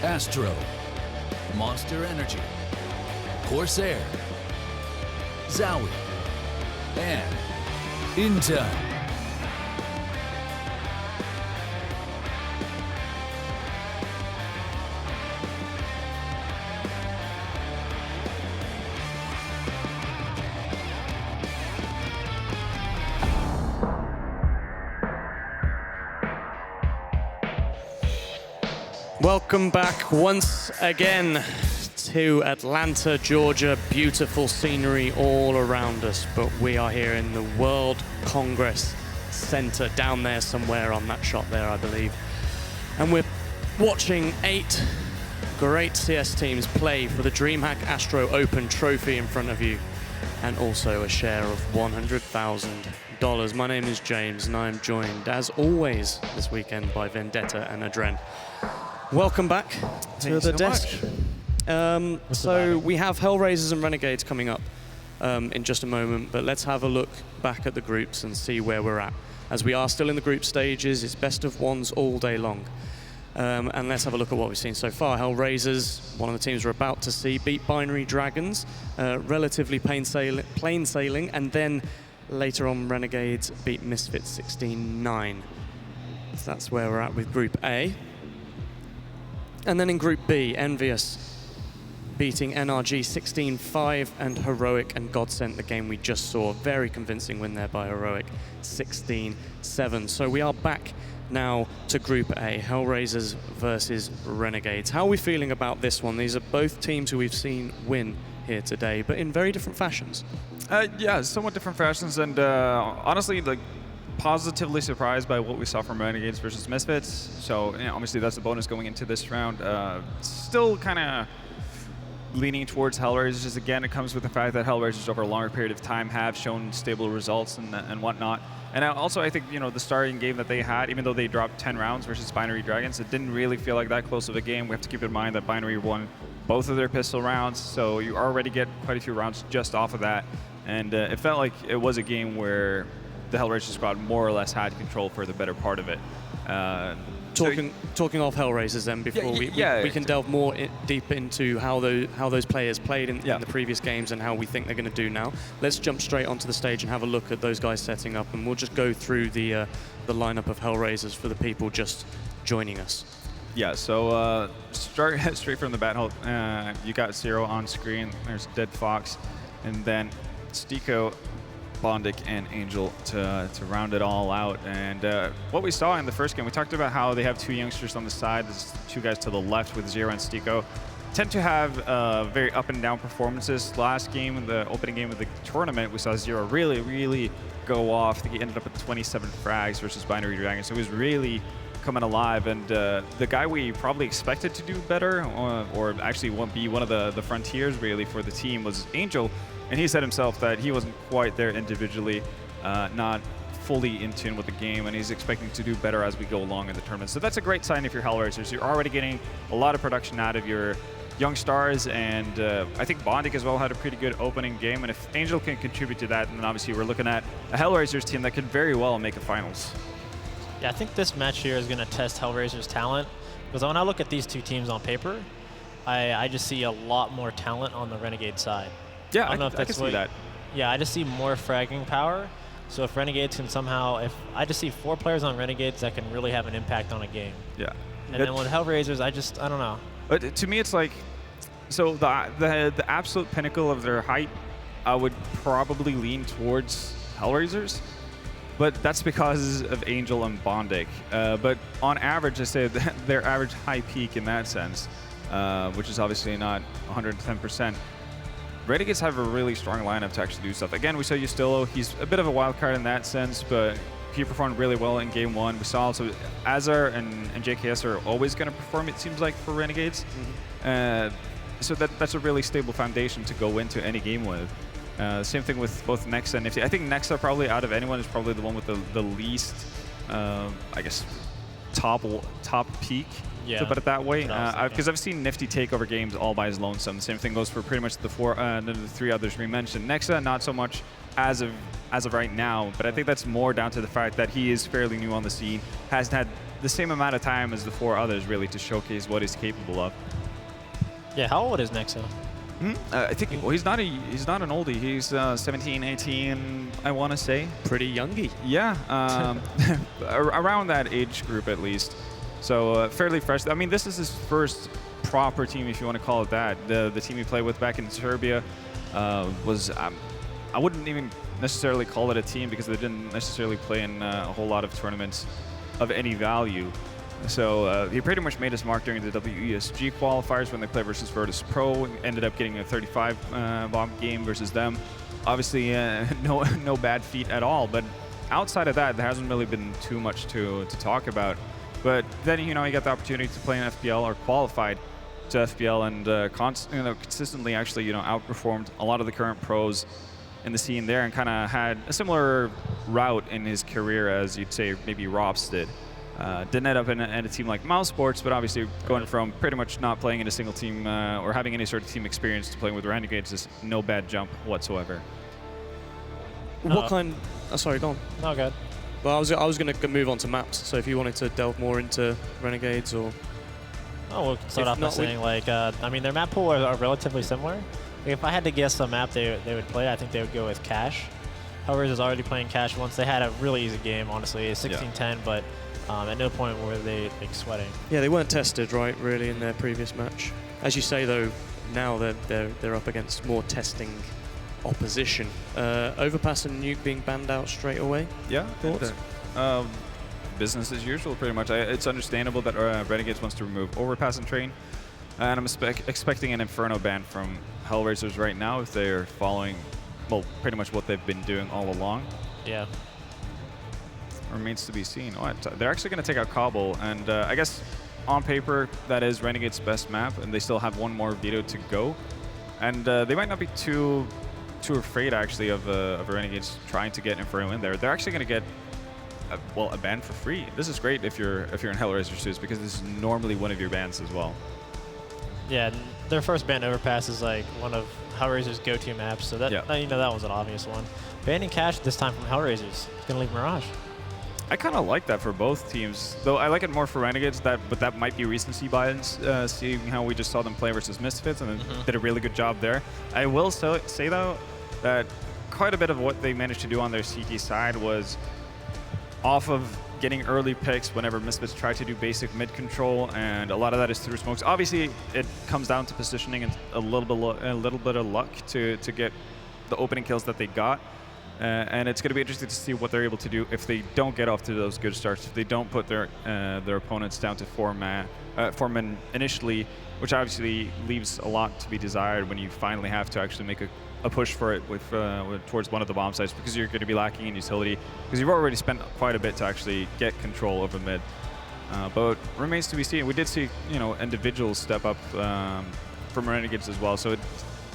ASTRO, Monster Energy, Corsair, Zowie, and Intel. Welcome back once again to Atlanta, Georgia. Beautiful scenery all around us, but we are here in the World Congress Center, down there somewhere on that shot there, I believe. And we're watching 8 great CS teams play for the DreamHack ASTRO Open trophy in front of you, and also a share of $100,000. My name is James, and I'm joined, as always, this weekend by Vendetta and Adren. Welcome back to the desk. So we have HellRaisers and Renegades coming up in just a moment, but let's have a look back at the groups and see where we're at. As we are still in the group stages, it's best of ones all day long. And let's have a look at what we've seen so far. HellRaisers, one of the teams we're about to see, beat Binary Dragons, relatively plain sailing, and then later on Renegades beat Misfits 16-9. So that's where we're at with Group A. And then in Group B, Envious beating NRG 16-5, and Heroic and Godsent, the game we just saw. Very convincing win there by Heroic, 16-7. So we are back now to Group A, HellRaisers versus Renegades. How are we feeling about this one? These are both teams who we've seen win here today, but in very different fashions. Yeah, somewhat different fashions, and honestly, like, positively surprised by what we saw from Renegades versus Misfits. So you know, obviously that's a bonus going into this round. Still kind of leaning towards HellRaisers. Just again, it comes with the fact that HellRaisers over a longer period of time have shown stable results and whatnot. And also, I think, you know, the starting game that they had, even though they dropped 10 rounds versus Binary Dragons, it didn't really feel like that close of a game. We have to keep in mind that Binary won both of their pistol rounds, so you already get quite a few rounds just off of that. And it felt like it was a game where the HellRaisers squad more or less had control for the better part of it. Talking of HellRaisers then, before we can delve more deep into how those players played in the previous games and how we think they're going to do now. Let's jump straight onto the stage and have a look at those guys setting up, and we'll just go through the lineup of HellRaisers for the people just joining us. Yeah, so straight from the bat hole, you got Zero on screen. There's Dead Fox, and then Stiko, Bondic, and Angel to round it all out. And what we saw in the first game, we talked about how they have 2 youngsters on the side. There's 2 guys to the left with Zero and Stiko. Tend to have very up and down performances. Last game, in the opening game of the tournament, we saw Zero really go off. I think he ended up with 27 frags versus Binary Dragons. So he was really coming alive. And the guy we probably expected to do better, or actually be one of the frontiers really for the team, was Angel. And he said himself that he wasn't quite there individually, not fully in tune with the game, and he's expecting to do better as we go along in the tournament. So that's a great sign if you're HellRaisers. You're already getting a lot of production out of your young stars, and I think Bondic as well had a pretty good opening game, and if Angel can contribute to that, then obviously we're looking at a HellRaisers team that could very well make a finals. Yeah, I think this match here is going to test HellRaisers' talent, because when I look at these 2 teams on paper, I just see a lot more talent on the Renegade side. Yeah, I can see that. Yeah, I just see more fragging power. So if Renegades can somehow, I just see 4 players on Renegades that can really have an impact on a game. Yeah. And then with HellRaisers, I don't know. But to me, it's like, so the absolute pinnacle of their height, I would probably lean towards HellRaisers. But that's because of Angel and Bondic. But on average, I say their average high peak in that sense, which is obviously not 110%. Renegades have a really strong lineup to actually do stuff. Again, we saw Justillo. He's a bit of a wild card in that sense, but he performed really well in Game 1. We saw also Azar and JKS are always going to perform, it seems like, for Renegades. So that's a really stable foundation to go into any game with. Same thing with both Nexa and Nifty. I think Nexa, probably out of anyone, is probably the one with the least, I guess, top peak. Yeah, to put it that way, because I've seen Nifty take over games all by his lonesome. Same thing goes for pretty much the 3 others we mentioned. Nexa, not so much as of right now, but I think that's more down to the fact that he is fairly new on the scene, hasn't had the same amount of time as the 4 others, really, to showcase what he's capable of. Yeah, how old is Nexo? I think he's not an oldie. He's 17, 18, I want to say. Pretty youngy. Yeah, around that age group at least. So fairly fresh. I mean, this is his first proper team, if you want to call it that. The team he played with back in Serbia was, I wouldn't even necessarily call it a team because they didn't necessarily play in a whole lot of tournaments of any value. So he pretty much made his mark during the WESG qualifiers when they played versus Virtus Pro. Ended up getting a 35 bomb game versus them. Obviously, no bad feat at all. But outside of that, there hasn't really been too much to talk about. But then, he got the opportunity to play in FPL, or qualified to FPL, and consistently actually outperformed a lot of the current pros in the scene there, and kind of had a similar route in his career as you'd say maybe Rops did. Didn't end up in a team like Mouse Sports, but obviously going from pretty much not playing in a single team or having any sort of team experience to playing with Renegades is no bad jump whatsoever. What kind? Oh, sorry, go on. No, good. Well, I was going to move on to maps. So if you wanted to delve more into Renegades, or we'll start off by saying I mean, their map pool are relatively similar. If I had to guess a map they would play, I think they would go with Cash. HellRaisers is already playing Cash once. They had a really easy game, honestly, 16-10, but at no point were they sweating. Yeah, they weren't tested right, really, in their previous match. As you say, though, now they're up against more testing opposition. Overpass and Nuke being banned out straight away. Yeah, thoughts? Business as usual, pretty much. It's understandable that Renegades wants to remove Overpass and Train, and I'm expecting an Inferno ban from HellRaisers right now if they're following, well, pretty much what they've been doing all along. Yeah. Remains to be seen. They're actually going to take out Cobble, and I guess on paper that is Renegade's best map, and they still have one more veto to go. And they might not be too afraid actually of Renegades trying to get Inferno in there. They're actually going to get a ban for free. This is great if you're in HellRaisers suits, because this is normally one of your bans as well. Yeah, their first ban Overpass is like one of HellRaisers' go-to maps, so that that was an obvious one. Banning Cash this time from HellRaisers. It's gonna leave Mirage. I kind of like that for both teams, though I like it more for Renegades. But that might be recency bias, seeing how we just saw them play versus Misfits and did a really good job there. I will say though that quite a bit of what they managed to do on their CT side was off of getting early picks whenever Misfits try to do basic mid control, and a lot of that is through smokes. Obviously, it comes down to positioning and a little bit of luck to get the opening kills that they got. And it's going to be interesting to see what they're able to do if they don't get off to those good starts, if they don't put their opponents down to 4-man initially, which obviously leaves a lot to be desired when you finally have to actually make a push for it towards one of the bomb sites, because you're going to be lacking in utility, because you've already spent quite a bit to actually get control over mid. But remains to be seen. We did see individuals step up from Renegades as well, so it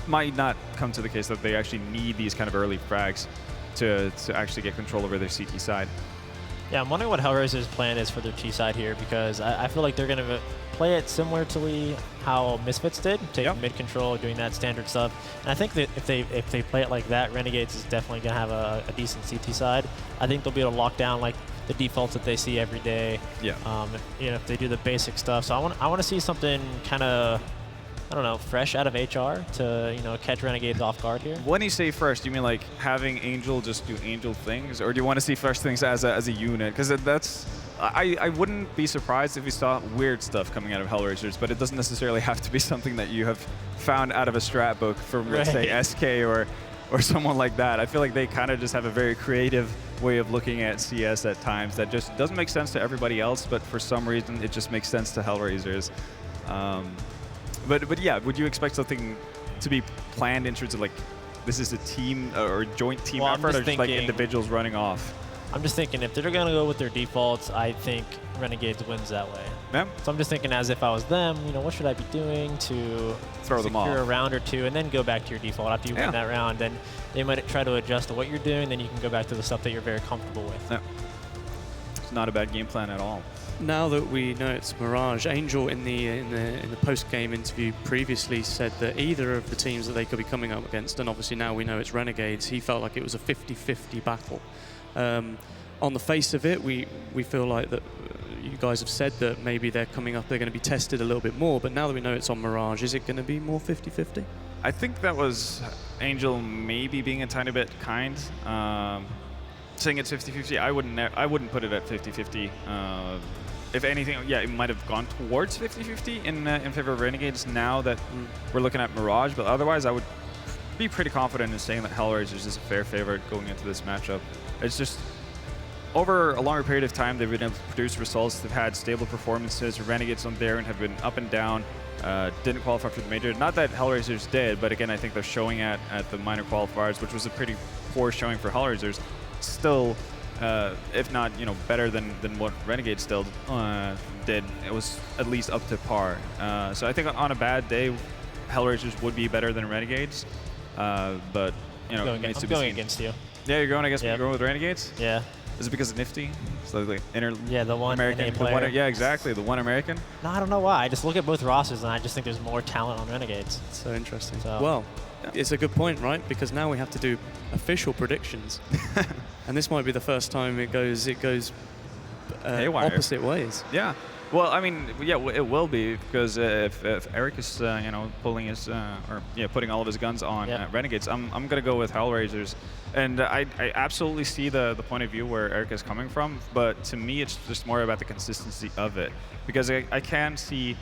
might not come to the case that they actually need these kind of early frags to actually get control over their CT side. Yeah, I'm wondering what HellRaisers' plan is for their T side here, because I feel like they're going to play it similarly how Misfits did, taking mid control, doing that standard stuff. And I think that if they play it like that, Renegades is definitely going to have a decent CT side. I think they'll be able to lock down like the defaults that they see every day. Yeah. If they do the basic stuff. So I want to see something kind of, I don't know, fresh out of HR to catch Renegades off guard here. When you say fresh, do you mean like having Angel just do Angel things, or do you want to see fresh things as a unit? Because I wouldn't be surprised if you saw weird stuff coming out of HellRaisers, but it doesn't necessarily have to be something that you have found out of a strat book from, let's say, SK or someone like that. I feel like they kind of just have a very creative way of looking at CS at times that just doesn't make sense to everybody else, but for some reason it just makes sense to HellRaisers. But yeah, would you expect something to be planned in terms of like, this is a team or a joint team effort, or just like individuals running off? I'm just thinking if they're going to go with their defaults, I think Renegades wins that way. Yeah. So I'm just thinking, as if I was them, what should I be doing to throw them off, secure a round or two, and then go back to your default after you win that round. Then they might try to adjust to what you're doing, then you can go back to the stuff that you're very comfortable with. Yeah. It's not a bad game plan at all. Now that we know it's Mirage, Angel in the post-game interview previously said that either of the teams that they could be coming up against, and obviously now we know it's Renegades, he felt like it was a 50-50 battle. On the face of it, we feel like that you guys have said that maybe they're coming up, they're going to be tested a little bit more, but now that we know it's on Mirage, is it going to be more 50-50? I think that was Angel maybe being a tiny bit kind. Saying it's 50-50, I wouldn't put it at 50-50. If anything, yeah, it might have gone towards 50-50 in favor of Renegades now that we're looking at Mirage, but otherwise I would be pretty confident in saying that HellRaisers is a fair favorite going into this matchup. It's just, over a longer period of time, they've been able to produce results. They've had stable performances. Renegades on there and have been up and down. Didn't qualify for the major. Not that HellRaisers did, but again, I think they're showing at the minor qualifiers, which was a pretty poor showing for HellRaisers. Still, if not, better than what Renegades still did. It was at least up to par. So I think on a bad day, HellRaisers would be better than Renegades. But I'm going against you. Yeah, you're going against me. Yep. You're going with Renegades? Yeah. Is it because of Nifty? So like the one American player. Yeah, exactly. The one American. No, I don't know why. I just look at both rosters and I just think there's more talent on Renegades. So interesting. So. Well, it's a good point, right? Because now we have to do official predictions, and this might be the first time it goes opposite ways. Yeah. Well, I mean, yeah, it will be because if Eric is pulling his putting all of his guns on Renegades, I'm gonna go with HellRaisers, and I absolutely see the point of view where Eric is coming from, but to me it's just more about the consistency of it, because I can see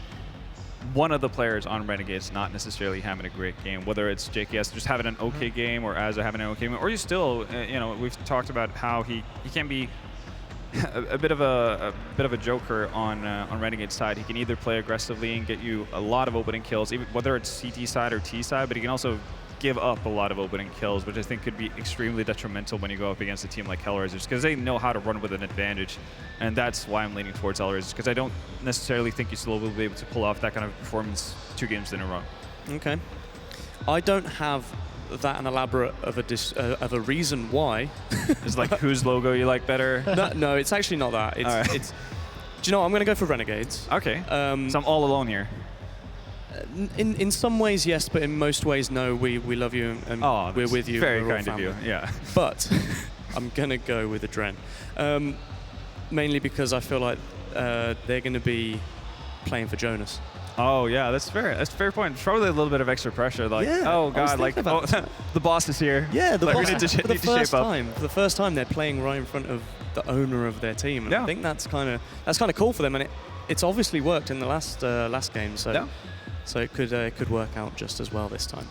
one of the players on Renegades not necessarily having a great game, whether it's JKS just having an okay game or Azza having an okay game, or you still we've talked about how he can be a bit of a joker on Renegade's side. He can either play aggressively and get you a lot of opening kills, even whether it's CT side or T side, but he can also give up a lot of opening kills, which I think could be extremely detrimental when you go up against a team like HellRaisers, because they know how to run with an advantage, and that's why I'm leaning towards HellRaisers, because I don't necessarily think you still will be able to pull off that kind of performance 2 games in a row. Okay. I don't have that an elaborate of a reason why. It's like whose logo you like better? No, it's actually not that. It's do you know what? I'm going to go for Renegades. Okay. So I'm all alone here. In some ways, yes, but in most ways, no. We love you and we're with you. Very kind of you. Yeah. But I'm going to go with the Dren, mainly because I feel like they're going to be playing for Jonas. Oh yeah, that's fair. That's a fair point. It's probably a little bit of extra pressure, like, oh god, like the boss is here. Yeah, the boss. We need to shape up. For the first time, they're playing right in front of the owner of their team. And I think that's kind of cool for them, and it's obviously worked in the last game. So so it could work out just as well this time.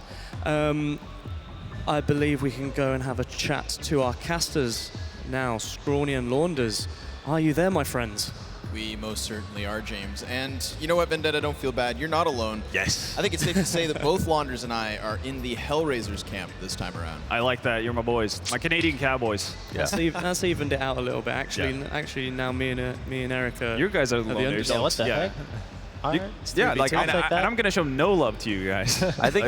I believe we can go and have a chat to our casters now. Scrawny and Launders, are you there, my friends? We most certainly are, James. And you know what, Vendetta, don't feel bad. You're not alone. Yes. I think it's safe to say that both Launders and I are in the HellRaisers camp this time around. I like that. You're my boys. My Canadian cowboys. Yeah. That's evened it out a little bit. Actually, now me and Erica. You guys are the Launders. Yeah, what the heck? And I'm gonna show no love to you guys. I think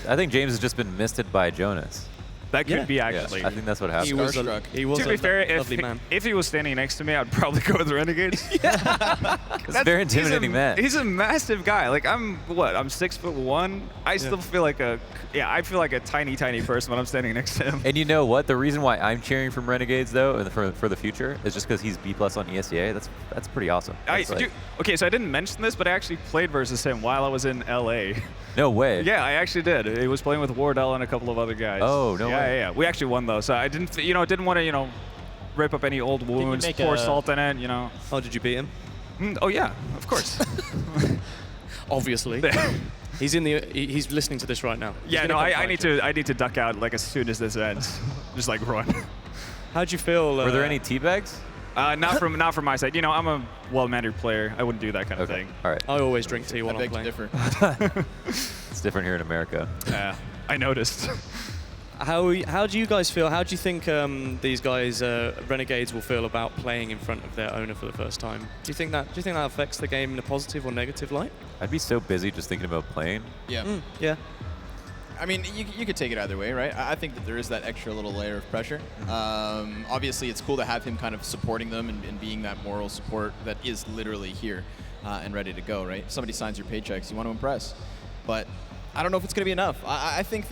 I think James has just been misted by Jonas. That could be actually. I think that's what happened. He was to be fair, lovely man. If he was standing next to me, I'd probably go with Renegades. It's a very intimidating man. He's a massive guy. Like I'm 6'1". I still feel like I feel like a tiny person when I'm standing next to him. And you know what? The reason why I'm cheering from Renegades though, for the future, is just because he's B+ on ESEA. That's pretty awesome. Okay, so I didn't mention this, but I actually played versus him while I was in LA. No way. Yeah, I actually did. He was playing with Wardell and a couple of other guys. Oh, no way. Yeah. We actually won though, so I didn't want to rip up any old wounds, pour salt in it, Oh, did you beat him? Oh yeah, of course. Obviously. He's listening to this right now. Yeah, no, I need to duck out like as soon as this ends. Just like run. How'd you feel? Were there any teabags? Not from my side. I'm a well-mannered player. I wouldn't do that kind of thing. All right. I always drink tea while I'm playing. It's different here in America. Yeah, I noticed. How do you guys feel? How do you think these guys, Renegades, will feel about playing in front of their owner for the first time? Do you think that affects the game in a positive or negative light? I'd be so busy just thinking about playing. Yeah. Yeah. I mean, you could take it either way, right? I think that there is that extra little layer of pressure. Obviously, it's cool to have him kind of supporting them and being that moral support that is literally here and ready to go, right? Somebody signs your paychecks, you want to impress. But I don't know if it's going to be enough. I think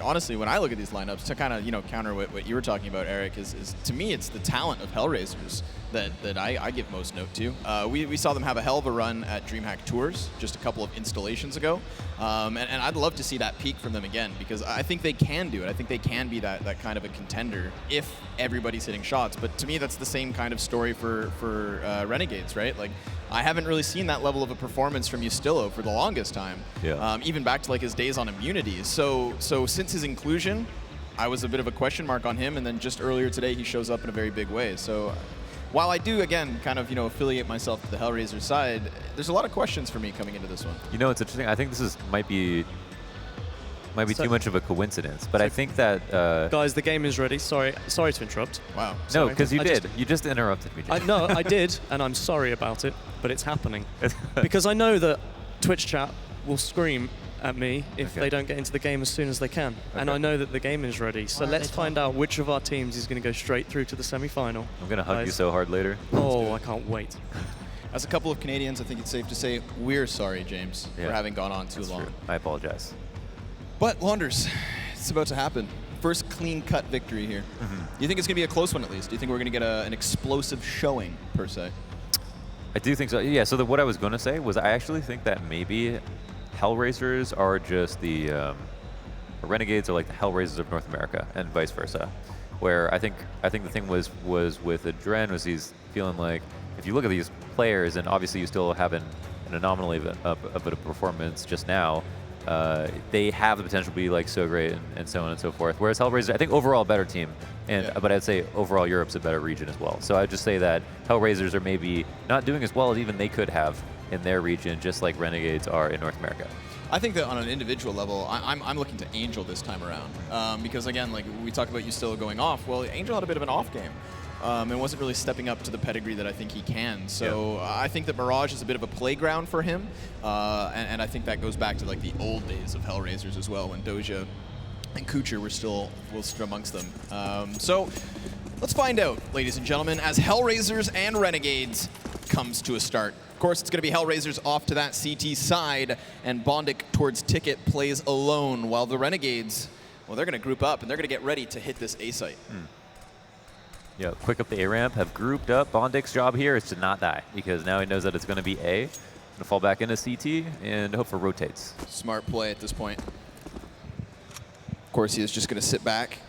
honestly, when I look at these lineups, to kind of counter what you were talking about, Eric, is to me it's the talent of HellRaisers that I give most note to. We saw them have a hell of a run at DreamHack Tours just a couple of installations ago, and I'd love to see that peak from them again, because I think they can do it. I think they can be that kind of a contender if everybody's hitting shots. But to me, that's the same kind of story for Renegades, right? Like, I haven't really seen that level of a performance from Ustillo for the longest time. Yeah. Even back to like his days on immunities. So since his inclusion, I was a bit of a question mark on him, and then just earlier today he shows up in a very big way. So while I do again kind of affiliate myself to the HellRaisers side, there's a lot of questions for me coming into this one. It's interesting. I think this might be too much of a coincidence, but I think that Guys, the game is ready. Sorry to interrupt. Wow. no, Sorry. because you just interrupted me. Jay. No, I did, and I'm sorry about it, but it's happening. Because I know that Twitch chat will scream at me if they don't get into the game as soon as they can. And I know that the game is ready. So let's find out which of our teams is going to go straight through to the semi-final. I'm going to hug you so hard later. Oh, I can't wait. As a couple of Canadians, I think it's safe to say we're sorry, James, for having gone on too long. True. I apologize. But Launders, it's about to happen. First clean-cut victory here. You think it's going to be a close one at least? Do you think we're going to get an explosive showing, per se? I do think so. Yeah, so what I was going to say was I actually think that maybe HellRaisers are just the Renegades are like the HellRaisers of North America, and vice versa. Where I think the thing was with Adren was he's feeling like, if you look at these players, and obviously you still have an anomaly of a performance just now, they have the potential to be like so great and so on and so forth. Whereas HellRaisers, I think overall a better team, but I'd say overall Europe's a better region as well. So I'd just say that HellRaisers are maybe not doing as well as even they could have in their region, just like Renegades are in North America. I think that on an individual level, I'm looking to Angel this time around, because again, like we talked about, you still going off. Well, Angel had a bit of an off game. And wasn't really stepping up to the pedigree that I think he can. So I think that Mirage is a bit of a playground for him, and I think that goes back to like the old days of HellRaisers as well, when Doja and Kucher were still amongst them. So let's find out, ladies and gentlemen, as HellRaisers and Renegades comes to a start. Of course, it's going to be HellRaisers off to that CT side, and Bondic towards Ticket plays alone, while the Renegades, well, they're going to group up, and they're going to get ready to hit this A site. Yeah, quick up the A ramp, have grouped up. Bondic's job here is to not die, because now he knows that it's going to be A. Going to fall back into CT and hope for rotates. Smart play at this point. Of course, he is just going to sit back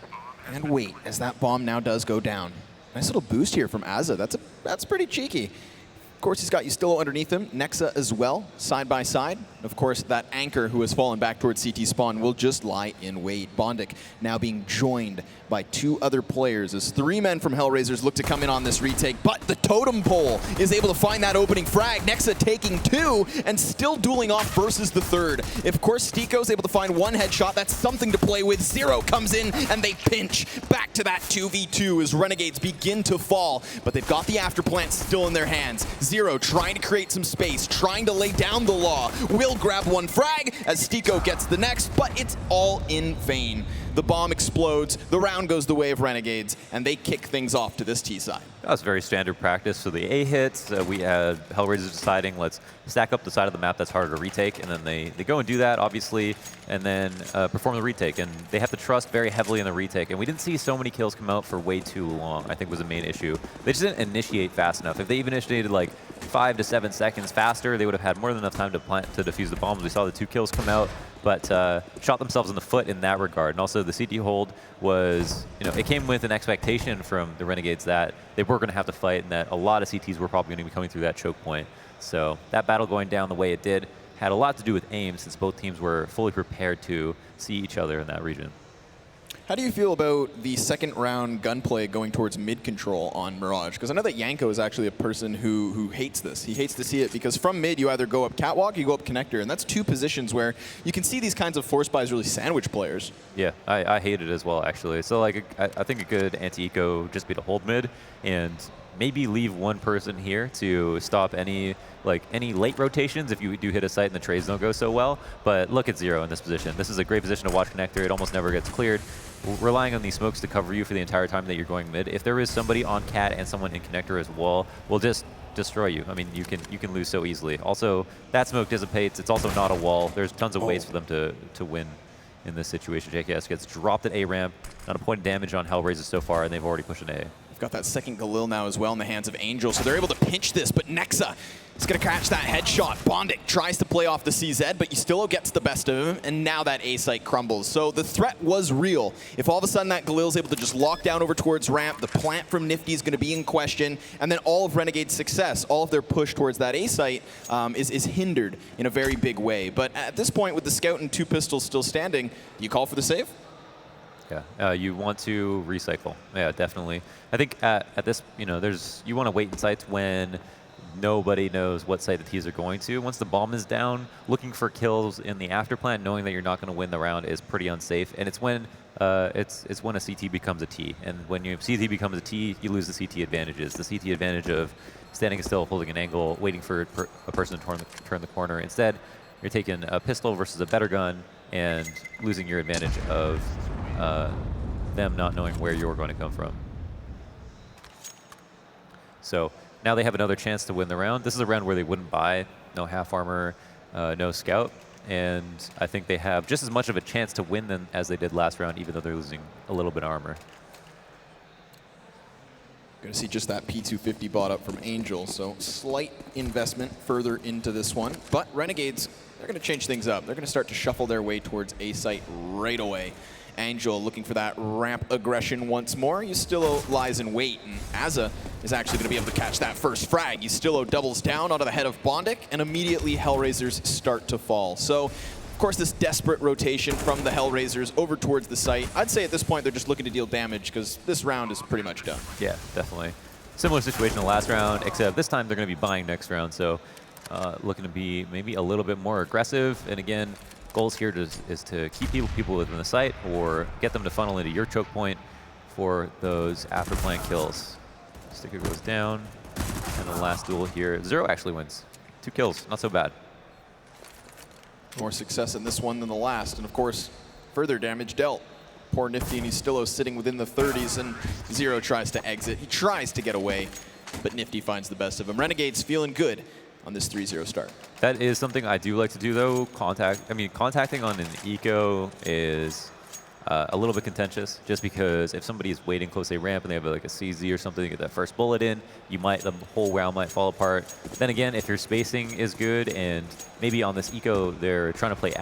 and wait as that bomb now does go down. Nice little boost here from Azza. That's pretty cheeky. Of course, he's got Ustillo underneath him, Nexa as well, side by side. Of course, that anchor who has fallen back towards CT spawn will just lie in wait. Bondic now being joined by two other players as three men from HellRaisers look to come in on this retake, but the totem pole is able to find that opening frag. Nexa taking two and still dueling off versus the third. If, of course, Stiko's able to find one headshot, that's something to play with. Zero comes in and they pinch back to that 2v2 as Renegades begin to fall, but they've got the afterplant still in their hands. Zero trying to create some space, trying to lay down the law. Will grab one frag as Stiko gets the next, but it's all in vain. The bomb explodes, the round goes the way of Renegades, and they kick things off to this T side. That was very standard practice. So the A hits, we had HellRaisers deciding, let's stack up the side of the map that's harder to retake, and then they go and do that, obviously, and then perform the retake. And they have to trust very heavily in the retake. And we didn't see so many kills come out for way too long, I think was the main issue. They just didn't initiate fast enough. If they even initiated like 5 to 7 seconds faster, they would have had more than enough time to defuse the bombs. We saw the 2 kills come out, but shot themselves in the foot in that regard. And also the CT hold was, it came with an expectation from the Renegades that they were going to have to fight and that a lot of CTs were probably going to be coming through that choke point. So that battle going down the way it did had a lot to do with aim, since both teams were fully prepared to see each other in that region. How do you feel about the second round gunplay going towards mid control on Mirage? Because I know that Yanko is actually a person who hates this. He hates to see it because from mid you either go up catwalk or you go up connector, and that's two positions where you can see these kinds of force buys really sandwich players. Yeah, I hate it as well, actually. So like I think a good anti-eco just be to hold mid and maybe leave one person here to stop any late rotations if you do hit a site and the trades don't go so well. But look at Zero in this position. This is a great position to watch connector. It almost never gets cleared. Relying on these smokes to cover you for the entire time that you're going mid. If there is somebody on cat and someone in connector as well, we'll just destroy you. I mean, you can lose so easily. Also, that smoke dissipates. It's also not a wall. There's tons of ways for them to win in this situation. JKS gets dropped at A ramp. Not a point of damage on HellRaisers so far, and they've already pushed an A. We've got that second Galil now as well in the hands of Angel, so they're able to pinch this, but Nexa is going to catch that headshot. Bondic tries to play off the CZ, but Yustillo gets the best of him, and now that A site crumbles. So the threat was real. If all of a sudden that Galil's able to just lock down over towards ramp, the plant from Nifty is going to be in question, and then all of Renegade's success, all of their push towards that A site is hindered in a very big way. But at this point, with the scout and 2 pistols still standing, do you call for the save? Yeah, you want to recycle. Yeah, definitely. I think at this, you want to wait in sites when nobody knows what site the T's are going to. Once the bomb is down, looking for kills in the after plant, knowing that you're not going to win the round is pretty unsafe. And it's when it's when a CT becomes a T. And when your CT becomes a T, you lose the CT advantages. The CT advantage of standing still, holding an angle, waiting for a person to turn the corner. Instead, you're taking a pistol versus a better gun and losing your advantage of them not knowing where you're going to come from. So now they have another chance to win the round. This is a round where they wouldn't buy, no half armor, no scout, and I think they have just as much of a chance to win them as they did last round, even though they're losing a little bit of armor. Going to see just that P250 bought up from Angel, so slight investment further into this one. But Renegades, they're going to change things up. They're going to start to shuffle their way towards A site right away. Angel looking for that ramp aggression once more. Yustillo lies in wait, and Azza is actually going to be able to catch that first frag. Yustillo doubles down onto the head of Bondic, and immediately HellRaisers start to fall. So, of course, this desperate rotation from the HellRaisers over towards the site. I'd say at this point they're just looking to deal damage because this round is pretty much done. Yeah, definitely. Similar situation the last round, except this time they're going to be buying next round, so looking to be maybe a little bit more aggressive. And again, goals here is to keep people within the site or get them to funnel into your choke point for those after plant kills. Sticker goes down, and the last duel here, Zero actually wins. 2 kills, not so bad. More success in this one than the last, and of course, further damage dealt. Poor Nifty and Yustillo sitting within the 30s, and Zero tries to exit. He tries to get away, but Nifty finds the best of him. Renegades feeling good on this 3-0 start. That is something I do like to do, though. Contacting on an eco is a little bit contentious, just because if somebody is waiting close to a ramp and they have like a CZ or something to get that first bullet in, the whole round might fall apart. Then again, if your spacing is good and maybe on this eco they're trying to play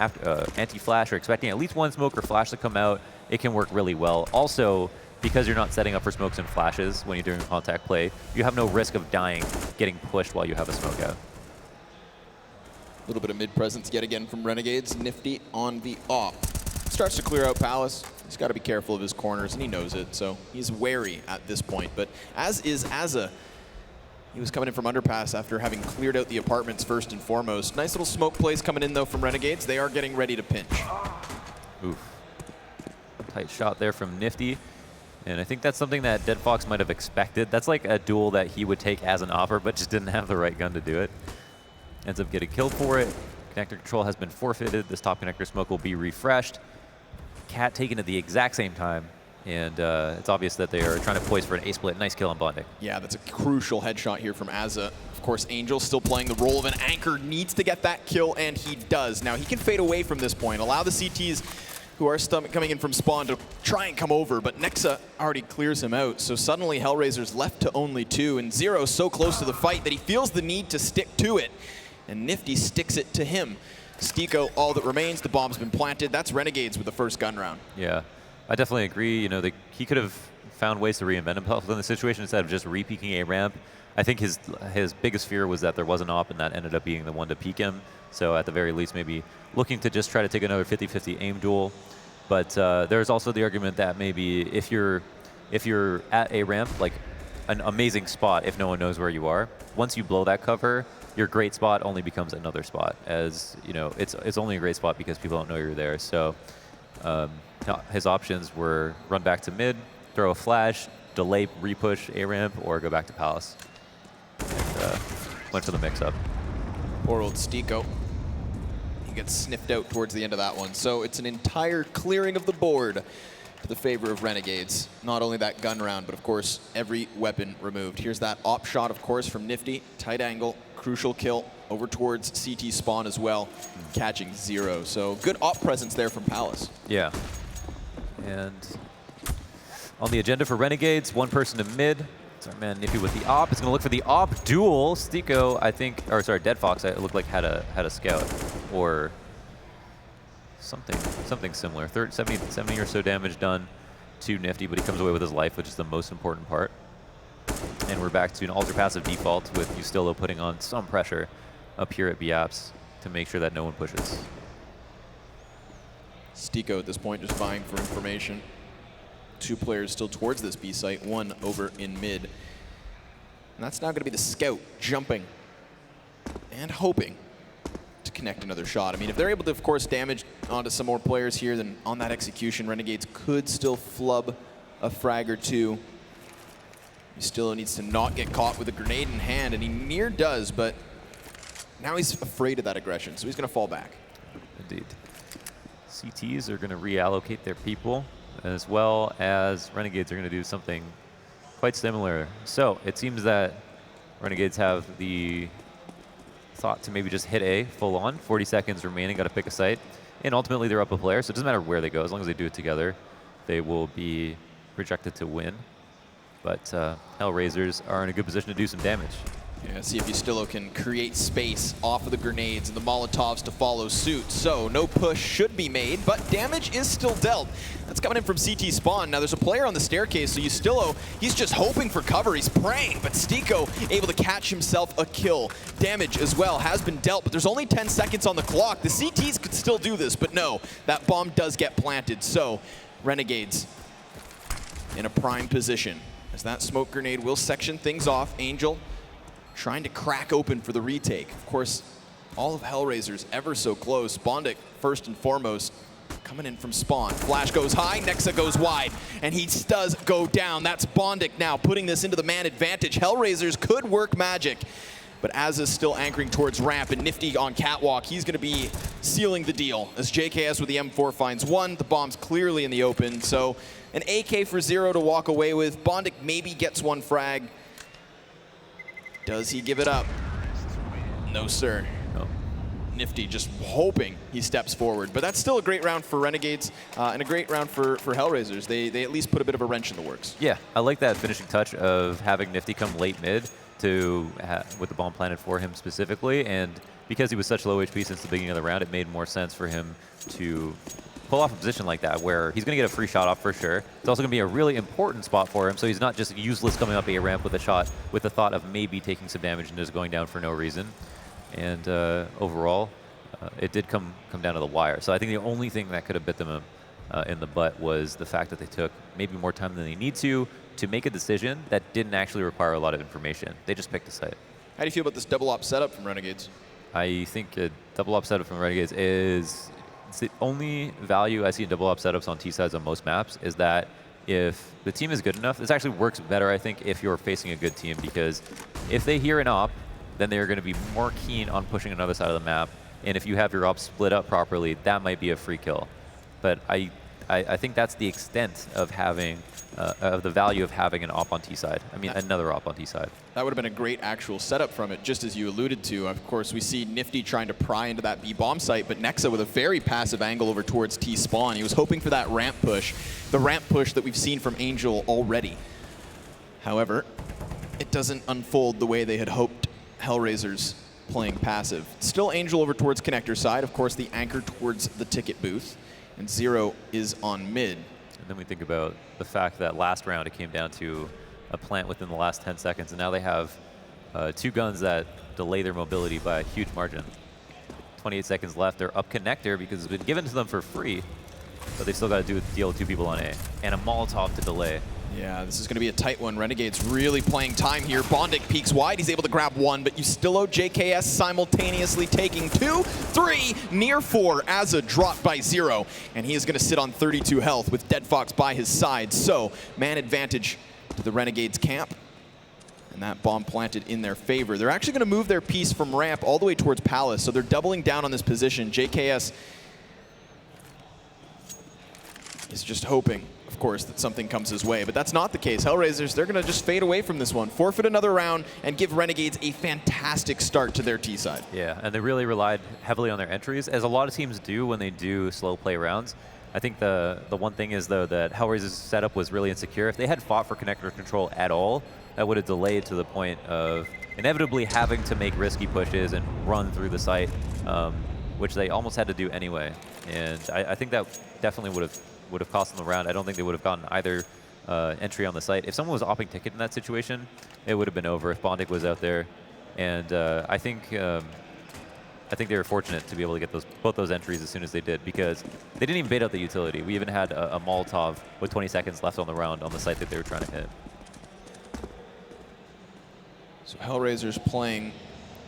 anti-flash or expecting at least one smoke or flash to come out, it can work really well. Also, because you're not setting up for smokes and flashes when you're doing a contact play, you have no risk of dying, getting pushed while you have a smoke out. A little bit of mid-presence yet again from Renegades. Nifty on the op. Starts to clear out Palace. He's got to be careful of his corners, and he knows it, so he's wary at this point. But as is Azza. He was coming in from underpass after having cleared out the apartments first and foremost. Nice little smoke plays coming in, though, from Renegades. They are getting ready to pinch. Oof. Tight shot there from Nifty. And I think that's something that Dead Fox might have expected. That's like a duel that he would take as an offer, but just didn't have the right gun to do it. Ends up getting killed for it. Connector control has been forfeited. This top connector smoke will be refreshed. Cat taken at the exact same time. And it's obvious that they are trying to poise for an A-split. Nice kill on Bondic. Yeah, that's a crucial headshot here from Azza. Of course, Angel still playing the role of an anchor, needs to get that kill, and he does. Now, he can fade away from this point, allow the CTs who are coming in from spawn to try and come over, but Nexa already clears him out. So suddenly, HellRaisers left to only 2, and Zero so close to the fight that he feels the need to stick to it. And Nifty sticks it to him. Stiko, all that remains, the bomb's been planted. That's Renegades with the first gun round. Yeah, I definitely agree. You know, he could have found ways to reinvent himself in the situation instead of just re-peeking a ramp. I think his biggest fear was that there was an op, and that ended up being the one to peek him. So at the very least, maybe looking to just try to take another 50-50 aim duel. But there's also the argument that maybe if you're at a ramp, like an amazing spot if no one knows where you are, once you blow that cover, your great spot only becomes another spot. As you know, it's only a great spot because people don't know you're there. So his options were run back to mid, throw a flash, delay repush a ramp, or go back to Palace. And went for the mix-up. Poor old Stiko. He gets sniffed out towards the end of that one. So it's an entire clearing of the board to the favor of Renegades. Not only that gun round, but of course, every weapon removed. Here's that op shot, of course, from Nifty. Tight angle, crucial kill over towards CT spawn as well, catching 0. So good op presence there from Palace. Yeah. And on the agenda for Renegades, one person to mid. It's our man Nippy with the op. It's going to look for the op duel. Stiko, I think, or sorry, Dead Fox, it looked like had a scout or something similar. 70 or so damage done to Nifty, but he comes away with his life, which is the most important part. And we're back to an ultra passive default with Ustillo putting on some pressure up here at BAPS to make sure that no one pushes. Stiko at this point just vying for information. 2 players still towards this B site, 1 over in mid. And that's now going to be the scout jumping and hoping to connect another shot. I mean, if they're able to, of course, damage onto some more players here, then on that execution, Renegades could still flub a frag or 2. He still needs to not get caught with a grenade in hand, and he near does, but now he's afraid of that aggression, so he's going to fall back. Indeed. CTs are going to reallocate their people, as well as Renegades are going to do something quite similar. So it seems that Renegades have the thought to maybe just hit A full on. 40 seconds remaining, got to pick a site. And ultimately they're up a player, so it doesn't matter where they go. As long as they do it together, they will be projected to win. But HellRaisers are in a good position to do some damage. Yeah, see if Ustillo can create space off of the grenades and the Molotovs to follow suit. So no push should be made, but damage is still dealt. That's coming in from CT spawn. Now there's a player on the staircase, so Ustillo, he's just hoping for cover. He's praying, but Stiko able to catch himself a kill. Damage as well has been dealt, but there's only 10 seconds on the clock. The CTs could still do this, but no, that bomb does get planted. So Renegades in a prime position as that smoke grenade will section things off. Angel trying to crack open for the retake. Of course, all of HellRaisers ever so close. Bondic, first and foremost, coming in from spawn. Flash goes high, Nexa goes wide, and he does go down. That's Bondic now putting this into the man advantage. HellRaisers could work magic, but Azza's still anchoring towards ramp, and Nifty on catwalk. He's going to be sealing the deal as JKS with the M4 finds 1. The bomb's clearly in the open, so an AK for 0 to walk away with. Bondic maybe gets 1 frag. Does he give it up? No, sir. No. Nifty just hoping he steps forward. But that's still a great round for Renegades and a great round for HellRaisers. They at least put a bit of a wrench in the works. Yeah, I like that finishing touch of having Nifty come late mid to with the bomb planted for him specifically. And because he was such low HP since the beginning of the round, it made more sense for him to pull off a position like that where he's going to get a free shot off for sure. It's also going to be a really important spot for him, so he's not just useless coming up A ramp with a shot with the thought of maybe taking some damage and just going down for no reason. And overall, it did come down to the wire. So I think the only thing that could have bit them in the butt was the fact that they took maybe more time than they need to make a decision that didn't actually require a lot of information. They just picked a site. How do you feel about this double op setup from Renegades? I think a double op setup from Renegades is it's the only value I see in double op setups on T-sides on most maps is that if the team is good enough, this actually works better, I think, if you're facing a good team, because if they hear an op, then they're going to be more keen on pushing another side of the map. And if you have your op split up properly, that might be a free kill. But I think that's the extent of having of the value of having an op on T-side. I mean, another op on T-side. That would have been a great actual setup from it, just as you alluded to. Of course, we see Nifty trying to pry into that B-bomb site, but Nexa with a very passive angle over towards T-spawn. He was hoping for that ramp push, the ramp push that we've seen from Angel already. However, it doesn't unfold the way they had hoped. HellRaisers playing passive. Still Angel over towards connector side. Of course, the anchor towards the ticket booth. And 0 is on mid. And then we think about the fact that last round it came down to a plant within the last 10 seconds, and now they have 2 guns that delay their mobility by a huge margin. 28 seconds left. They're up connector because it's been given to them for free, but they still got to deal with 2 people on A. And a Molotov to delay. Yeah, this is going to be a tight one. Renegades really playing time here. Bondic peeks wide. He's able to grab 1, but Ustillo, JKS simultaneously taking 2, 3, near 4. Azza dropped by 0, and he is going to sit on 32 health with Dead Fox by his side. So, man advantage to the Renegades camp, and that bomb planted in their favor. They're actually going to move their piece from ramp all the way towards Palace, so they're doubling down on this position. JKS is just hoping of course, that something comes his way. But that's not the case. HellRaisers, they're going to just fade away from this one, forfeit another round, and give Renegades a fantastic start to their T side. Yeah, and they really relied heavily on their entries, as a lot of teams do when they do slow play rounds. I think the one thing is, though, that HellRaisers' setup was really insecure. If they had fought for connector control at all, that would have delayed to the point of inevitably having to make risky pushes and run through the site, which they almost had to do anyway. And I think that definitely would have cost them the round. I don't think they would have gotten either entry on the site. If someone was opping ticket in that situation, it would have been over if Bondic was out there. And I think they were fortunate to be able to get both those entries as soon as they did, because they didn't even bait out the utility. We even had a Molotov with 20 seconds left on the round on the site that they were trying to hit. So HellRaisers playing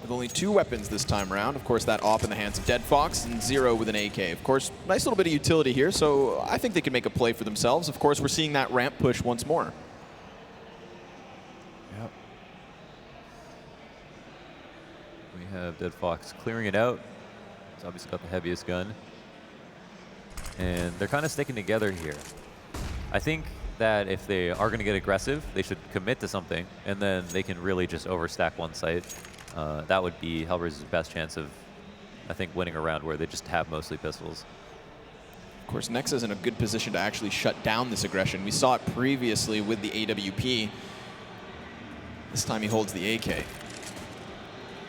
with only 2 weapons this time around. Of course, that AWP in the hands of Dead Fox, and Zero with an AK. Of course, nice little bit of utility here, so I think they can make a play for themselves. Of course, we're seeing that ramp push once more. Yep. We have Dead Fox clearing it out. He's obviously got the heaviest gun. And they're kind of sticking together here. I think that if they are going to get aggressive, they should commit to something, and then they can really just overstack one site. That would be HellRaisers' best chance of, I think, winning a round where they just have mostly pistols. Of course, Nexa's in a good position to actually shut down this aggression. We saw it previously with the AWP. This time he holds the AK.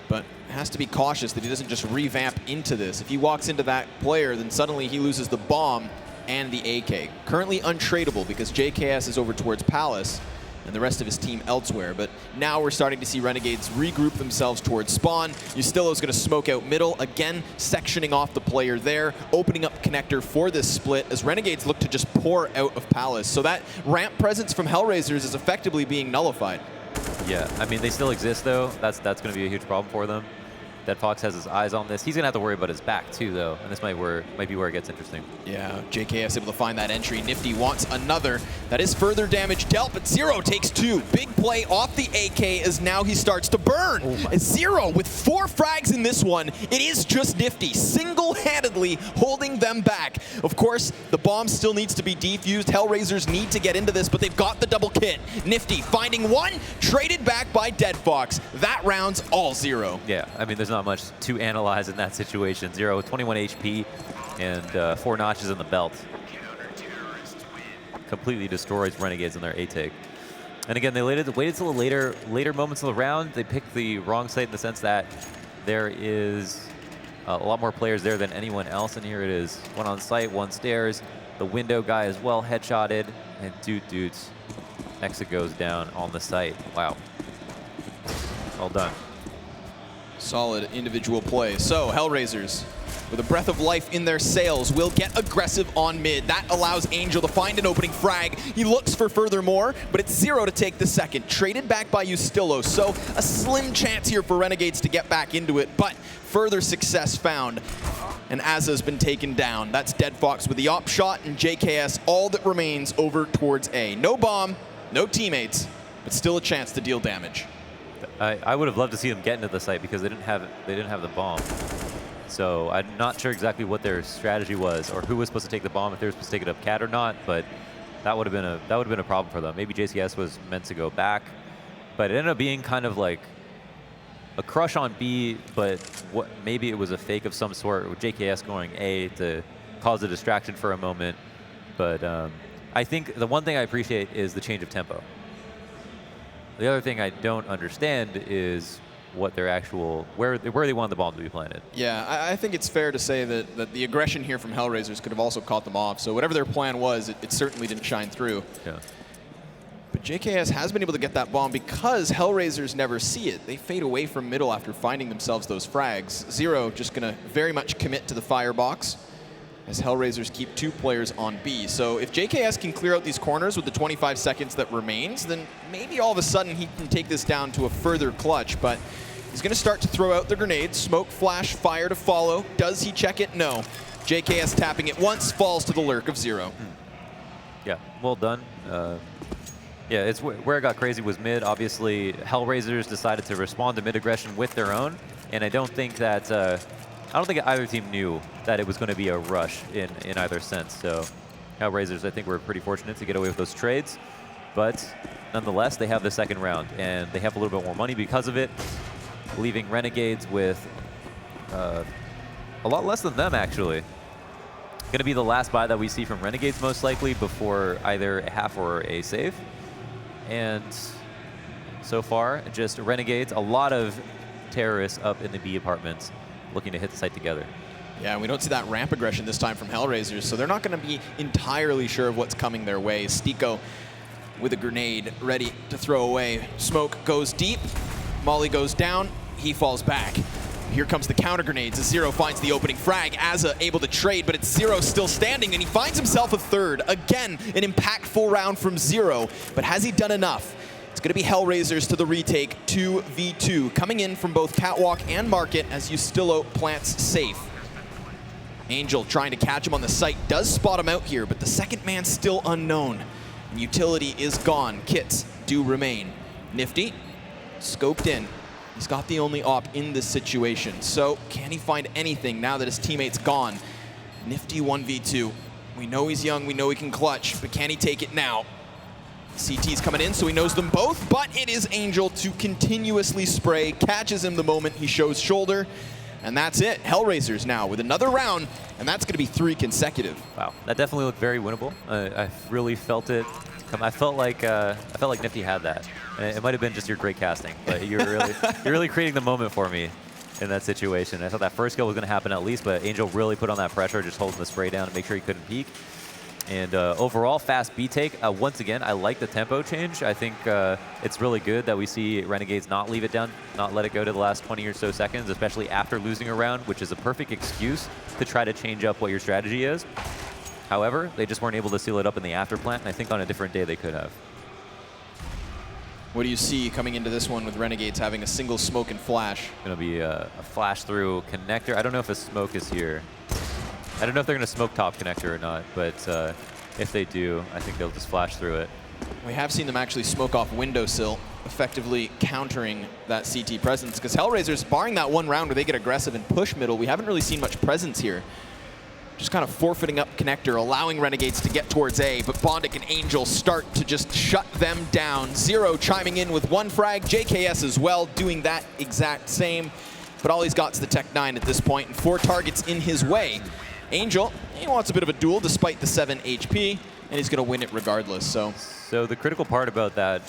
But has to be cautious that he doesn't just revamp into this. If he walks into that player, then suddenly he loses the bomb and the AK. Currently untradeable because JKS is over towards Palace and the rest of his team elsewhere. But now we're starting to see Renegades regroup themselves towards spawn. Yustillo's going to smoke out middle, again sectioning off the player there, opening up connector for this split as Renegades look to just pour out of Palace. So that ramp presence from HellRaisers is effectively being nullified. Yeah, I mean, they still exist, though. That's going to be a huge problem for them. Dead Fox has his eyes on this. He's going to have to worry about his back, too, though. And this might be where it gets interesting. Yeah, JKS able to find that entry. Nifty wants another. That is further damage dealt, but Zero takes 2. Big play off the AK as now he starts to burn. As Zero with 4 frags in this one, it is just Nifty single-handedly holding them back. Of course, the bomb still needs to be defused. HellRaisers need to get into this, but they've got the double kit. Nifty finding 1, traded back by Dead Fox. That round's all Zero. Yeah, I mean, there's not much to analyze in that situation. Zero, 21 HP, and 4 notches in the belt. Completely destroys Renegades in their A-take. And again, they waited till the later moments of the round. They picked the wrong site in the sense that there is a lot more players there than anyone else. And here it is, 1 on site, 1 stairs. The window guy is well headshotted, and Dudes. Nexa goes down on the site. Wow. Well done. Solid individual play. So HellRaisers, with a breath of life in their sails, will get aggressive on mid. That allows Angel to find an opening frag. He looks for furthermore, but it's Zero to take the second. Traded back by Yustillo, so a slim chance here for Renegades to get back into it, but further success found. And Azza's been taken down. That's Dead Fox with the op shot, and JKS all that remains over towards A. No bomb, no teammates, but still a chance to deal damage. I would have loved to see them get into the site because they didn't have the bomb. So I'm not sure exactly what their strategy was or who was supposed to take the bomb, if they were supposed to take it up Cat or not, but that would have been a problem for them. Maybe JCS was meant to go back, but it ended up being kind of like a crush on B, but maybe it was a fake of some sort with JKS going A to cause a distraction for a moment. But I think the one thing I appreciate is the change of tempo. The other thing I don't understand is what their actual, where they want the bomb to be planted. Yeah, I think it's fair to say that the aggression here from HellRaisers could have also caught them off. So whatever their plan was, it certainly didn't shine through. Yeah. But JKS has been able to get that bomb because HellRaisers never see it. They fade away from middle after finding themselves those frags. Zero just going to very much commit to the firebox as HellRaisers keep 2 players on B. So if JKS can clear out these corners with the 25 seconds that remains, then maybe all of a sudden he can take this down to a further clutch. But he's going to start to throw out the grenades. Smoke, flash, fire to follow. Does he check it? No. JKS tapping it once, falls to the lurk of Zero. Yeah, well done. Yeah, it's where it got crazy was mid. Obviously, HellRaisers decided to respond to mid aggression with their own, and I don't think that either team knew that it was going to be a rush in either sense. So HellRaisers, I think, were pretty fortunate to get away with those trades. But nonetheless, they have the second round, and they have a little bit more money because of it, leaving Renegades with a lot less than them, actually. Going to be the last buy that we see from Renegades, most likely, before either a half or a save. And so far, just Renegades, a lot of terrorists up in the B apartments looking to hit the site together. Yeah, and we don't see that ramp aggression this time from HellRaisers, so they're not going to be entirely sure of what's coming their way. Stiko with a grenade ready to throw away. Smoke goes deep, Molly goes down, he falls back. Here comes the counter grenades as Zero finds the opening frag. Azza able to trade, but it's Zero still standing, and he finds himself a third. Again, an impactful round from Zero, but has he done enough? It's going to be HellRaisers to the retake, 2v2, coming in from both Catwalk and Market as Ustillo plants safe. Angel trying to catch him on the site, does spot him out here, but the second man still unknown. And utility is gone, kits do remain. Nifty, scoped in. He's got the only op in this situation, so can he find anything now that his teammate's gone? Nifty 1v2. We know he's young, we know he can clutch, but can he take it now? CT's coming in, so he knows them both, but it is Angel to continuously spray, catches him the moment he shows shoulder, and that's it. HellRaisers now with another round, and that's going to be 3 consecutive. Wow, that definitely looked very winnable. I really felt it. I felt like Nifty had that. It might have been just your great casting, but you're really creating the moment for me in that situation. I thought that first kill was going to happen at least, but Angel really put on that pressure, just holding the spray down to make sure he couldn't peek. And overall, fast B take. Once again, I like the tempo change. I think it's really good that we see Renegades not leave it down, not let it go to the last 20 or so seconds, especially after losing a round, which is a perfect excuse to try to change up what your strategy is. However, they just weren't able to seal it up in the after plant, and I think on a different day they could have. What do you see coming into this one with Renegades having a single smoke and flash? Going to be a flash through connector. I don't know if a smoke is here. I don't know if they're going to smoke top connector or not, but if they do, I think they'll just flash through it. We have seen them actually smoke off windowsill, effectively countering that CT presence, because HellRaisers, barring that one round where they get aggressive and push middle, we haven't really seen much presence here. Just kind of forfeiting up connector, allowing Renegades to get towards A, but Bondic and Angel start to just shut them down. Zero chiming in with 1 frag, JKS as well, doing that exact same, but all he's got is the Tech 9 at this point, and 4 targets in his way. Angel, he wants a bit of a duel despite the 7 HP, and he's going to win it regardless. So the critical part about that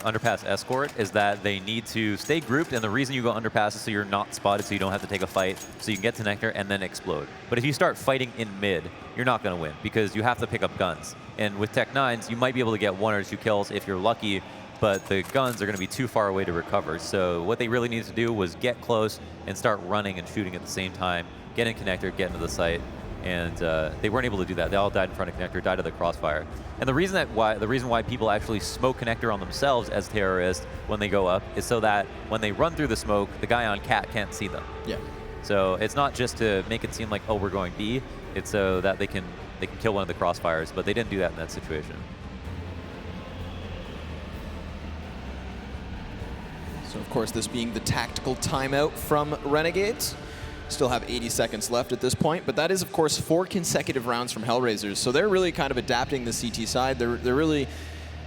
underpass escort is that they need to stay grouped, and the reason you go underpass is so you're not spotted, so you don't have to take a fight, so you can get to Nectar and then explode. But if you start fighting in mid, you're not going to win because you have to pick up guns. And with Tech 9s, you might be able to get 1 or 2 kills if you're lucky, but the guns are going to be too far away to recover. So what they really needed to do was get close and start running and shooting at the same time, get in connector, get into the site. And they weren't able to do that. They all died in front of connector, died to the crossfire. And the reason why people actually smoke connector on themselves as terrorists when they go up is so that when they run through the smoke, the guy on cat can't see them. yeah. So it's not just to make it seem like, oh, we're going B. It's so that they can kill one of the crossfires, but they didn't do that in that situation. So of course, this being the tactical timeout from Renegades. Still have 80 seconds left at this point, but that is, of course, 4 consecutive rounds from HellRaisers. So they're really kind of adapting the CT side. They're really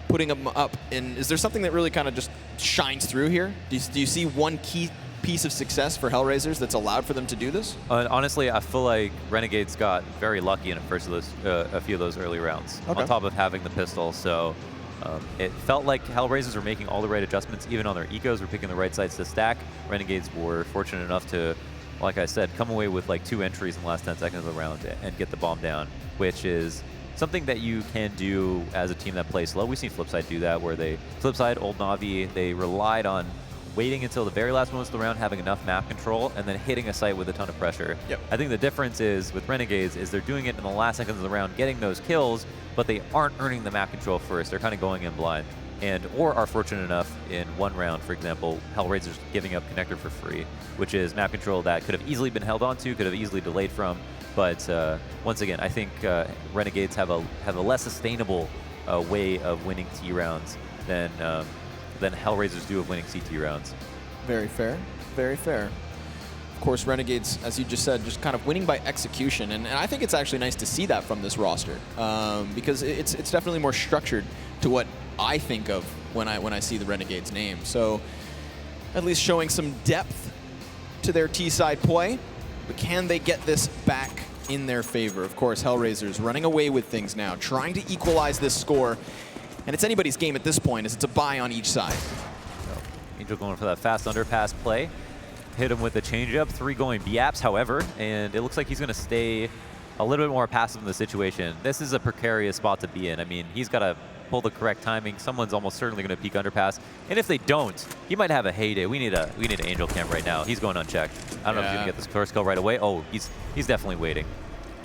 putting them up. And is there something that really kind of just shines through here? Do you see one key piece of success for HellRaisers that's allowed for them to do this? Honestly, I feel like Renegades got very lucky in a few of those early rounds, on top of having the pistol. So it felt like HellRaisers were making all the right adjustments, even on their ecos, were picking the right sites to stack. Renegades were fortunate enough to, like I said, come away with like 2 entries in the last 10 seconds of the round and get the bomb down, which is something that you can do as a team that plays slow. We've seen Flipside do that, where Flipside, Old Navi, they relied on waiting until the very last moments of the round, having enough map control, and then hitting a site with a ton of pressure. Yep. I think the difference is with Renegades is they're doing it in the last seconds of the round, getting those kills, but they aren't earning the map control first. They're kind of going in blind. Or are fortunate enough in one round, for example, HellRaisers giving up connector for free, which is map control that could have easily been held onto, could have easily delayed from. But once again, I think Renegades have a less sustainable way of winning T rounds than HellRaisers do of winning CT rounds. Very fair. Very fair. Of course, Renegades, as you just said, just kind of winning by execution, and I think it's actually nice to see that from this roster because it's definitely more structured to what I think of when I see the Renegades name. So at least showing some depth to their T-side play, but can they get this back in their favor? Of course, HellRaisers running away with things now, trying to equalize this score, and it's anybody's game at this point as it's a bye on each side. So, Angel going for that fast underpass play. Hit him with the changeup, 3 going B-apps, however, and it looks like he's going to stay a little bit more passive in the situation. This is a precarious spot to be in. I mean, he's got to pull the correct timing. Someone's almost certainly going to peek underpass, and if they don't, he might have a heyday. We need an Angel cam right now. He's going unchecked. I don't know if he's going to get this first kill right away. Oh, he's definitely waiting.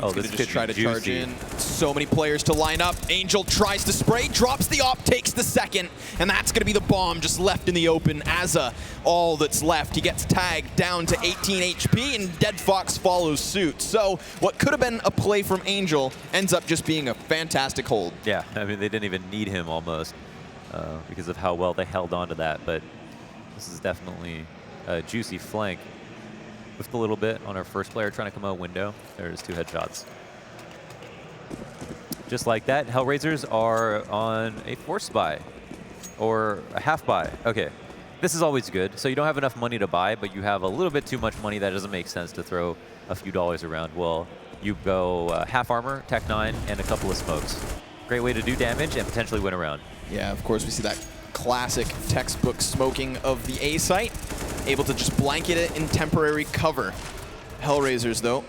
Oh, He's this gonna just try to charge juicy. in. So many players to line up. Angel tries to spray, drops the op, takes the second, and that's gonna be the bomb just left in the open. Azza, all that's left. He gets tagged down to 18 HP, and Dead Fox follows suit. So what could have been a play from Angel ends up just being a fantastic hold. Yeah, I mean, they didn't even need him almost because of how well they held on to that, but this is definitely a juicy flank. Whiffed a little bit on our first player trying to come out window. There's 2 headshots. Just like that, HellRaisers are on a forced buy, or a half buy. Okay, this is always good. So you don't have enough money to buy, but you have a little bit too much money that doesn't make sense to throw a few dollars around. Well, you go half armor, Tech 9, and a couple of smokes. Great way to do damage and potentially win a round. Yeah, of course we see that classic textbook smoking of the A site, able to just blanket it in temporary cover. HellRaisers, though,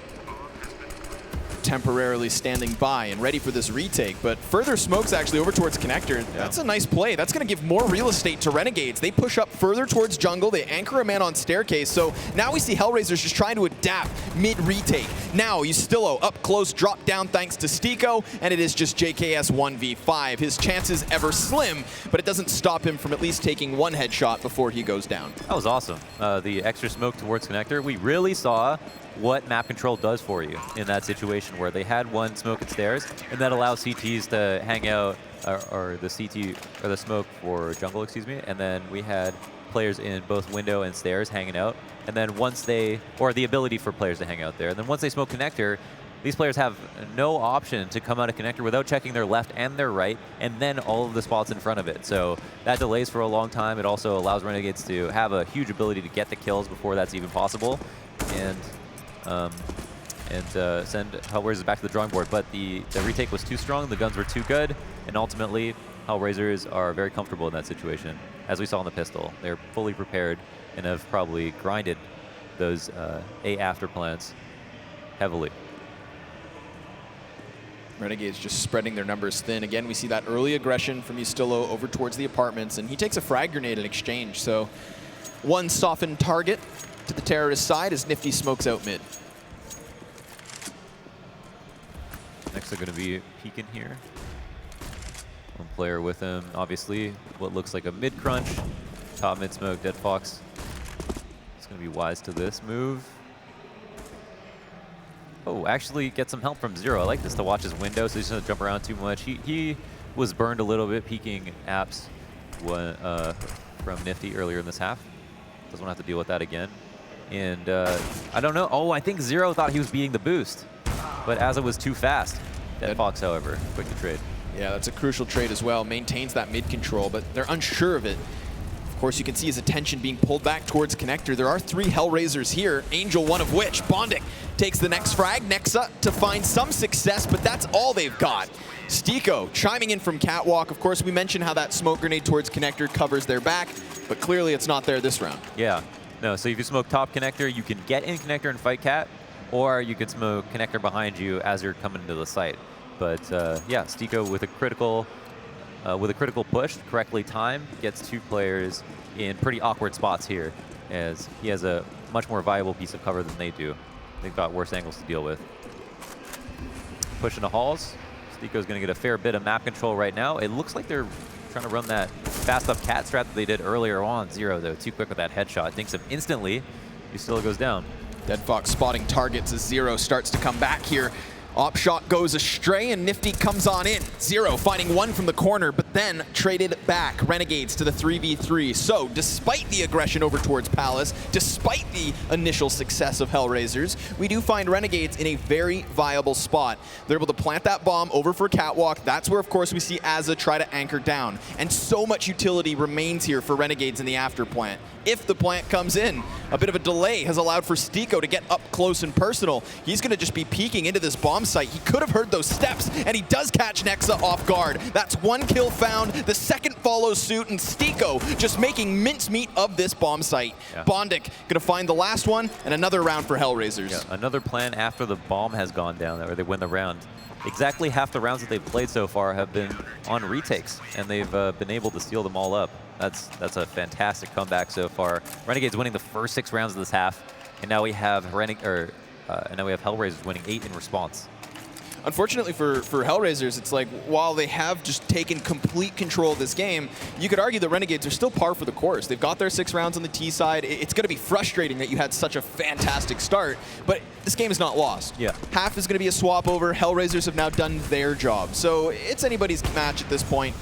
temporarily standing by and ready for this retake, but further smokes actually over towards connector. Yeah. That's a nice play. That's going to give more real estate to Renegades. They push up further towards jungle. They anchor a man on staircase. So now we see HellRaisers just trying to adapt mid-retake. Now Ustillo up close, drop down thanks to Stico, and it is just JKS 1v5. His chances ever slim, but it doesn't stop him from at least taking 1 headshot before he goes down. That was awesome. The extra smoke towards connector. We really saw what map control does for you in that situation where they had 1 smoke and stairs, and that allows CTs to hang out, or the CT, or the smoke for jungle, excuse me, and then we had players in both window and stairs hanging out, and then once they, or the ability for players to hang out there, and then once they smoke connector, these players have no option to come out of connector without checking their left and their right, and then all of the spots in front of it. So that delays for a long time. It also allows Renegades to have a huge ability to get the kills before that's even possible, and send HellRaisers back to the drawing board. But the retake was too strong, the guns were too good, and ultimately HellRaisers are very comfortable in that situation. As we saw in the pistol, they're fully prepared and have probably grinded those A after plants heavily. Renegades just spreading their numbers thin. Again, we see that early aggression from Ustillo over towards the apartments, and he takes a frag grenade in exchange. So 1 softened target to the terrorist side as Nifty smokes out mid. Next they're going to be peeking here. 1 player with him, obviously what looks like a mid crunch. Top mid smoke, Dead Fox. It's going to be wise to this move. Oh, actually get some help from Zero. I like this to watch his window, so he's going to jump around too much. He was burned a little bit peeking apps from Nifty earlier in this half. Doesn't want to have to deal with that again. And I don't know. Oh, I think Zero thought he was beating the boost, but Azza was too fast. Dead Fox, however, quick to trade. Yeah, that's a crucial trade as well. Maintains that mid control, but they're unsure of it. Of course, you can see his attention being pulled back towards connector. There are 3 HellRaisers here, Angel one of which. Bondic takes the next frag, Nexa to find some success, but that's all they've got. Stico chiming in from Catwalk. Of course, we mentioned how that smoke grenade towards connector covers their back, but clearly it's not there this round. Yeah, no, so if you smoke top connector, you can get in connector and fight Cat, or you can smoke connector behind you as you're coming into the site. But yeah, Stico with a critical push, correctly timed, gets 2 players in pretty awkward spots here, as he has a much more viable piece of cover than they do. They've got worse angles to deal with. Pushing the halls. Stico's going to get a fair bit of map control right now. It looks like they're trying to run that fast up cat strat that they did earlier on. Zero, though, too quick with that headshot. Thinks him instantly. He still goes down. Dead Fox spotting targets as Zero starts to come back here. Op shot goes astray, and Nifty comes on in. Zero finding one from the corner, but then traded back. Renegades to the 3v3. So, despite the aggression over towards Palace, despite the initial success of HellRaisers, we do find Renegades in a very viable spot. They're able to plant that bomb over for Catwalk. That's where, of course, we see Azza try to anchor down. And so much utility remains here for Renegades in the after plant. If the plant comes in, a bit of a delay has allowed for Stiko to get up close and personal. He's going to just be peeking into this bomb site. He could have heard those steps, and he does catch Nexa off guard. That's one kill found. The second follows suit, and Stiko just making mincemeat of this bomb site. Yeah. Bondic going to find the last one, and another round for HellRaisers. Yeah, another plan after the bomb has gone down, or they win the round. Exactly half the rounds that they've played so far have been on retakes, and they've been able to steal them all up. That's a fantastic comeback so far. Renegades winning the first 6 rounds of this half, and now we have HellRaisers winning 8 in response. Unfortunately for HellRaisers, it's like, while they have just taken complete control of this game, you could argue that Renegades are still par for the course. They've got their 6 rounds on the T side. It's going to be frustrating that you had such a fantastic start, but this game is not lost. Yeah. Half is going to be a swap over. HellRaisers have now done their job, so it's anybody's match at this point.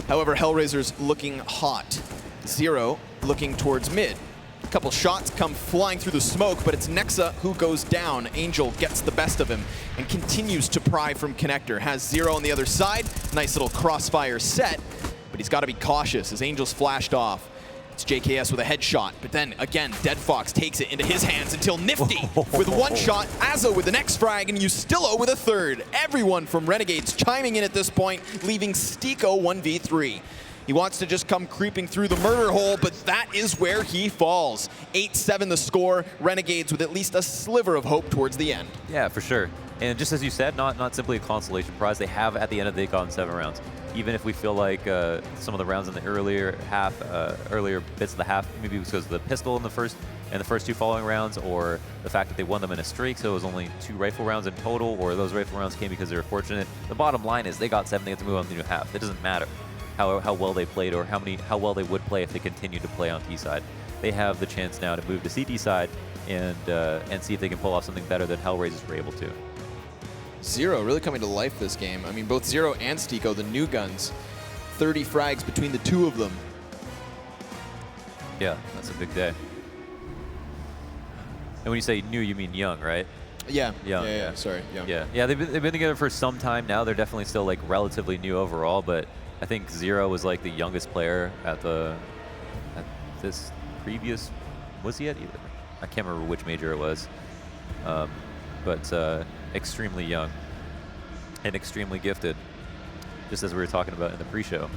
However, HellRaisers looking hot. Zero looking towards mid. A couple shots come flying through the smoke, but it's Nexa who goes down. Angel gets the best of him and continues to pry from Connector. Has Zero on the other side. Nice little crossfire set, but he's got to be cautious as Angel's flashed off. It's JKS with a headshot, but then again, Dead Fox takes it into his hands until Nifty with one shot, Azzo with the next frag, and Ustillo with a third. Everyone from Renegades chiming in at this point, leaving Stiko 1v3. He wants to just come creeping through the murder hole, but that is where he falls. 8-7 the score, Renegades with at least a sliver of hope towards the end. Yeah, for sure. And just as you said, not simply a consolation prize. They have, at the end of the day, gotten 7 rounds. Even if we feel like some of the rounds in the earlier bits of the half, maybe it was because of the pistol in the first 2 following rounds, or the fact that they won them in a streak, so it was only 2 rifle rounds in total, or those rifle rounds came because they were fortunate. The bottom line is they got 7, they have to move on to the new half. It doesn't matter how well they played or how well they would play if they continued to play on T side. They have the chance now to move to CT side and see if they can pull off something better than HellRaisers were able to. Zero really coming to life this game. I mean, both Zero and Stiko, the new guns, 30 frags between the 2 of them. Yeah, that's a big day. And when you say new, you mean young, right? Yeah. Young. Yeah. Sorry. Young. Yeah. They've been together for some time now. They're definitely still like relatively new overall, but I think Zero was like the youngest player at this previous. Was he at either? I can't remember which major it was, but extremely young and extremely gifted, just as we were talking about in the pre-show.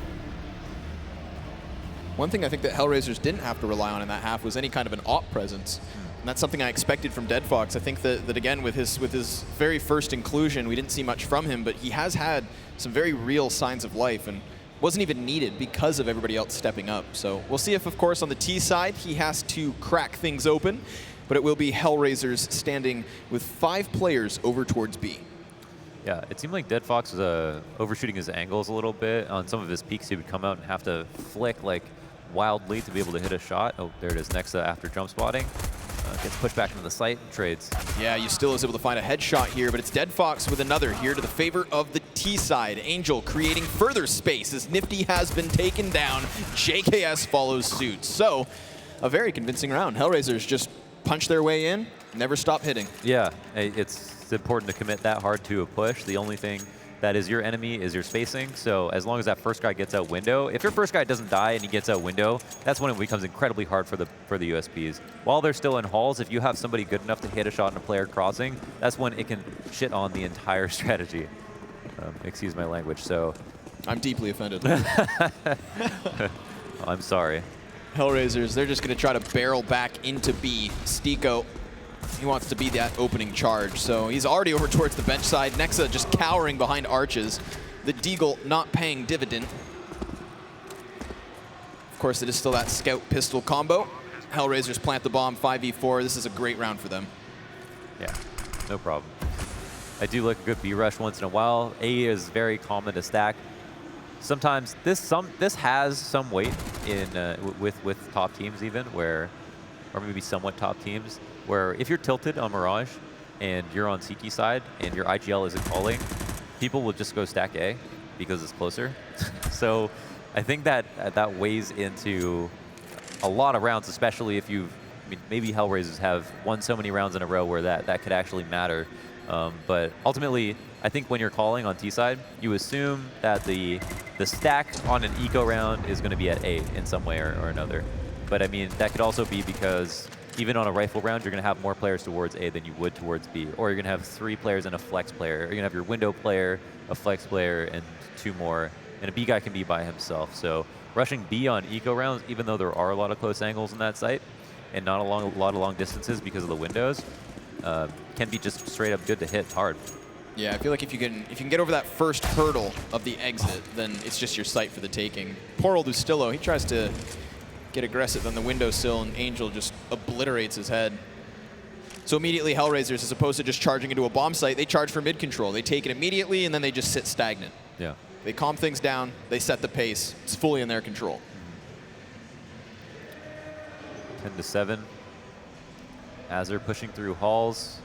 One thing I think that HellRaisers didn't have to rely on in that half was any kind of an op presence. And that's something I expected from Dead Fox. I think that again, with his very first inclusion, we didn't see much from him, but he has had some very real signs of life and wasn't even needed because of everybody else stepping up. So we'll see if, of course, on the T side, he has to crack things open, but it will be HellRaisers standing with 5 players over towards B. Yeah, it seemed like Dead Fox was overshooting his angles a little bit. On some of his peaks, he would come out and have to flick like wildly to be able to hit a shot. Oh, there it is, Nexa after jump spotting. Gets pushed back into the site and trades. Yeah, Ustillo is able to find a headshot here, but it's Dead Fox with another here to the favor of the T side. Angel creating further space as Nifty has been taken down. JKS follows suit. So, a very convincing round. HellRaisers just punch their way in, never stop hitting. Yeah, it's important to commit that hard to a push. The only thing that is your enemy is your spacing. So as long as that first guy gets out window, if your first guy doesn't die and he gets out window, that's when it becomes incredibly hard for the USPs. While they're still in halls, if you have somebody good enough to hit a shot in a player crossing, that's when it can shit on the entire strategy. Excuse my language. So I'm deeply offended. I'm sorry. HellRaisers, they're just going to try to barrel back into B. Stiko, he wants to be that opening charge, so he's already over towards the bench side. Nexa just cowering behind arches. The Deagle not paying dividend. Of course, it is still that scout pistol combo. HellRaisers plant the bomb 5v4. This is a great round for them. Yeah, no problem. I do like a good B rush once in a while. A is very common to stack. Sometimes this has some weight in with top teams even, where, or maybe somewhat top teams, where if you're tilted on Mirage, and you're on CT side and your IGL isn't calling, people will just go stack A because it's closer. So I think that that weighs into a lot of rounds, especially if you've, I mean, maybe HellRaisers have won so many rounds in a row where that could actually matter. But ultimately, I think when you're calling on T side, you assume that the stack on an eco round is going to be at A in some way or another. But I mean, that could also be because even on a rifle round, you're going to have more players towards A than you would towards B. Or you're going to have 3 players and a flex player. Or you're going to have your window player, a flex player, and 2 more. And a B guy can be by himself. So rushing B on eco rounds, even though there are a lot of close angles in that site, and not a lot of long distances because of the windows, can be just straight up good to hit hard. Yeah, I feel like if you can get over that first hurdle of the exit, then it's just your sight for the taking. Poor old Ustillo, he tries to get aggressive on the windowsill, and Angel just obliterates his head. So immediately HellRaisers, as opposed to just charging into a bomb site, they charge for mid control. They take it immediately, and then they just sit stagnant. Yeah. They calm things down, they set the pace. It's fully in their control. 10-7. As they're pushing through halls.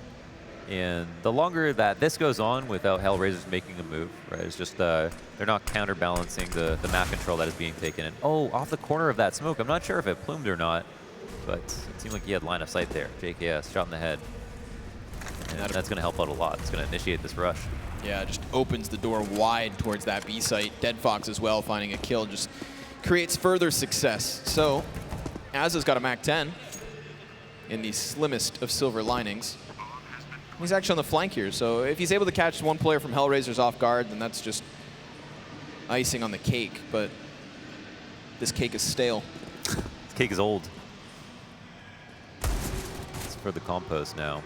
And the longer that this goes on without HellRaisers making a move, right, it's just they're not counterbalancing the map control that is being taken. And oh, off the corner of that smoke, I'm not sure if it plumed or not, but it seemed like he had line of sight there. JKS shot in the head. And that's going to help out a lot. It's going to initiate this rush. Yeah, just opens the door wide towards that B site. Dead Fox as well, finding a kill, just creates further success. So, Azza's got a MAC-10 in the slimmest of silver linings. He's actually on the flank here, so if he's able to catch one player from HellRaisers off guard, then that's just icing on the cake, but this cake is stale. This cake is old. It's for the compost now.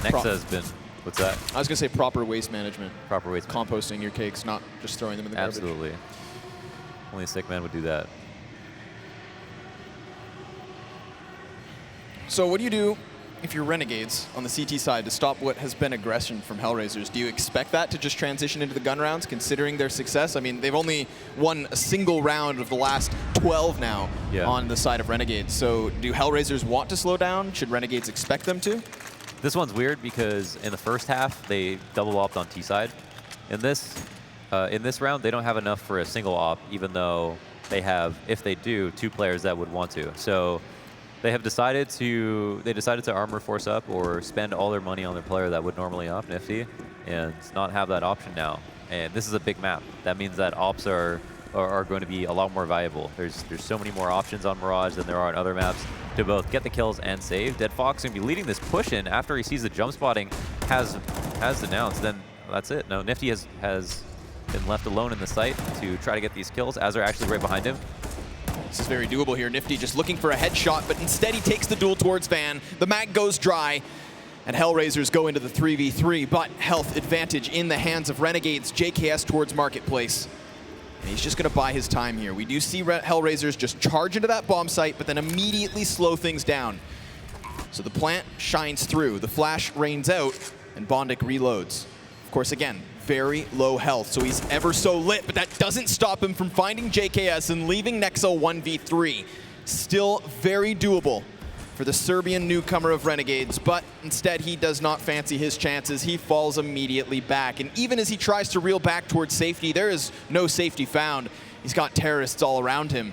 Nexa has been, what's that? I was going to say proper waste management. Proper waste management. Composting your cakes, not just throwing them in the garbage. Absolutely. Only a sick man would do that. So what do you do if you're Renegades on the CT side to stop what has been aggression from HellRaisers? Do you expect that to just transition into the gun rounds, considering their success? I mean, they've only won a single round of the last 12 now on the side of Renegades. So do HellRaisers want to slow down? Should Renegades expect them to? This one's weird because in the first half, they double opt on T side. In this round, they don't have enough for a single op, even though they have, if they do, 2 players that would want to. So they decided to armor force up or spend all their money on their player that would normally op Nifty and not have that option now. And this is a big map. That means that ops are going to be a lot more valuable. There's so many more options on Mirage than there are on other maps to both get the kills and save. Dead Fox going to be leading this push in after he sees the jump spotting has announced. Then that's it. No, Nifty has been left alone in the site to try to get these kills as they're actually right behind him. This is very doable here. Nifty just looking for a headshot, but instead he takes the duel towards Van. The mag goes dry, and HellRaisers go into the 3v3, but health advantage in the hands of Renegades. JKS towards Marketplace. And he's just going to buy his time here. We do see HellRaisers just charge into that bomb site, but then immediately slow things down. So the plant shines through. The flash rains out, and Bondic reloads. Of course, again, very low health, so he's ever so lit, but that doesn't stop him from finding JKS and leaving Nexa 1v3. Still very doable for the Serbian newcomer of Renegades, but instead he does not fancy his chances. He falls immediately back, and even as he tries to reel back towards safety, there is no safety found. He's got terrorists all around him.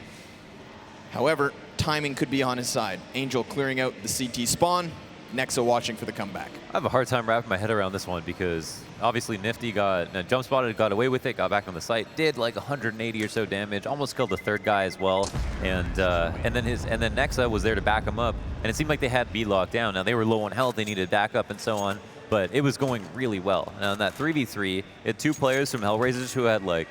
However, timing could be on his side. Angel clearing out the CT spawn, Nexa watching for the comeback. I have a hard time wrapping my head around this one because obviously Nifty jump spotted, got away with it, got back on the site, did like 180 or so damage, almost killed the 3rd guy as well, and then Nexa was there to back him up, and it seemed like they had B locked down. Now they were low on health, they needed backup and so on, but it was going really well. Now in that 3v3, it had 2 players from HellRaisers who had like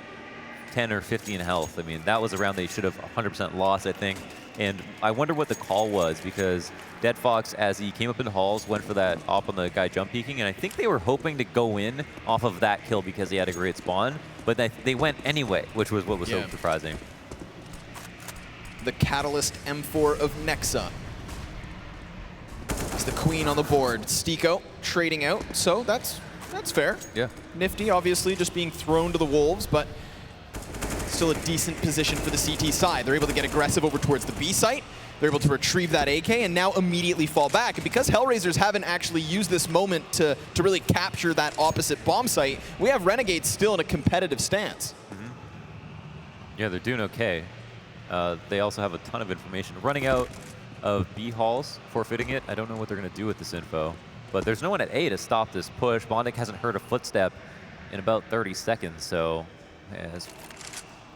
10 or 15 health. I mean, that was a round they should have 100% lost, I think. And I wonder what the call was, because Dead Fox, as he came up in the halls, went for that op on the guy jump peeking, and I think they were hoping to go in off of that kill because he had a great spawn, but they went anyway, which was what was so surprising. The Catalyst M4 of Nexa. It's the queen on the board. Stiko trading out, so that's fair. Yeah. Nifty obviously just being thrown to the wolves, but still a decent position for the CT side. They're able to get aggressive over towards the B site. They're able to retrieve that AK and now immediately fall back. And because HellRaisers haven't actually used this moment to really capture that opposite bomb site, we have Renegades still in a competitive stance. Yeah, they're doing okay. They also have a ton of information. Running out of B halls, forfeiting it. I don't know what they're going to do with this info. But there's no one at A to stop this push. Bondic hasn't heard a footstep in about 30 seconds, so has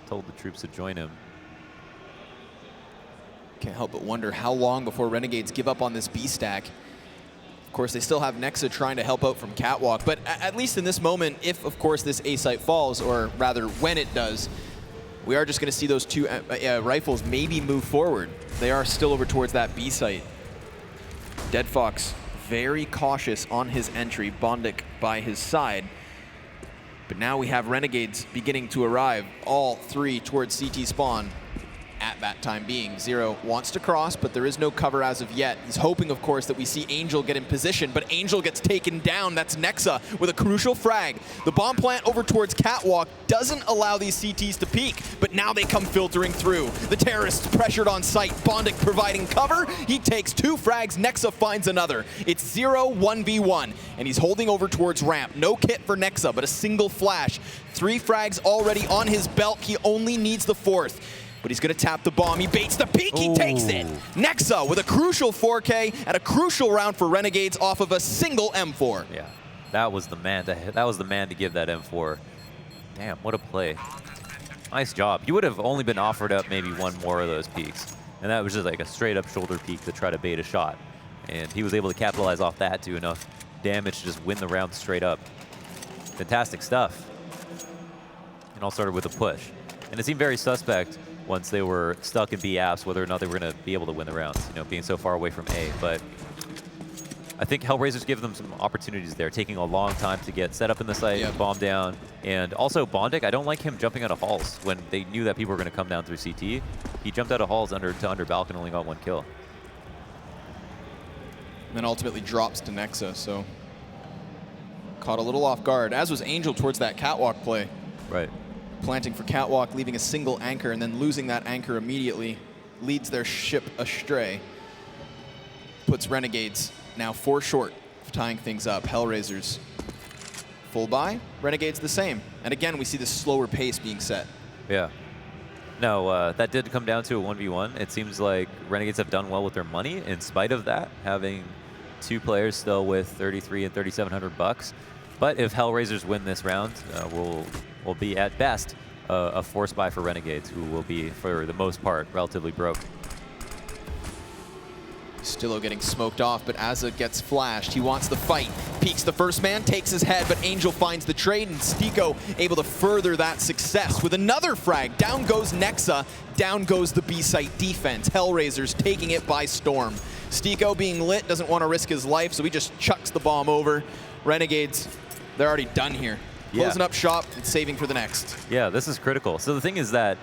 told the troops to join him. Can't help but wonder how long before Renegades give up on this B stack. Of course, they still have Nexa trying to help out from Catwalk, but at least in this moment, if, of course, this A site falls, or rather when it does, we are just going to see those two rifles maybe move forward. They are still over towards that B site. Dead Fox very cautious on his entry, Bondic by his side. But now we have Renegades beginning to arrive, all three towards CT spawn. At that time being, Zero wants to cross, but there is no cover as of yet. He's hoping, of course, that we see Angel get in position, but Angel gets taken down. That's Nexa with a crucial frag. The bomb plant over towards Catwalk doesn't allow these CTs to peek, but now they come filtering through. The terrorists pressured on site, Bondic providing cover. He takes 2 frags, Nexa finds another. It's 0 1v1, and he's holding over towards ramp. No kit for Nexa, but a single flash. 3 frags already on his belt. He only needs the 4th. But he's going to tap the bomb. He baits the peek. He takes it. Nexa with a crucial 4K and a crucial round for Renegades off of a single M4. Yeah, that was the man. That was the man to give that M4. Damn, what a play. Nice job. You would have only been offered up maybe one more of those peeks. And that was just like a straight up shoulder peek to try to bait a shot. And he was able to capitalize off that, do enough damage to just win the round straight up. Fantastic stuff. And all started with a push. And it seemed very suspect once they were stuck in B apps, whether or not they were going to be able to win the rounds, you know, being so far away from A. But I think HellRaisers give them some opportunities there, taking a long time to get set up in the site, bomb down. And also Bondic, I don't like him jumping out of halls when they knew that people were going to come down through CT. He jumped out of halls to under balk and only got 1 kill. And then ultimately drops to Nexa, so caught a little off guard, as was Angel towards that Catwalk play. Right. Planting for Catwalk, leaving a single anchor, and then losing that anchor immediately leads their ship astray. Puts Renegades now 4 short of tying things up. HellRaisers full buy, Renegades the same. And again, we see this slower pace being set. Yeah. No, that did come down to a 1v1. It seems like Renegades have done well with their money in spite of that, having 2 players still with 33 and 3,700 bucks. But if HellRaisers win this round, will be at best a force buy for Renegades, who will be, for the most part, relatively broke. Stillo getting smoked off, but Azza gets flashed. He wants the fight. Peeks the first man, takes his head, but Angel finds the trade, and Stiko able to further that success with another frag. Down goes Nexa, down goes the B-site defense. HellRaisers taking it by storm. Stiko being lit, doesn't want to risk his life, so he just chucks the bomb over. Renegades, they're already done here. Closing up shop and saving for the next. Yeah, this is critical. So the thing is that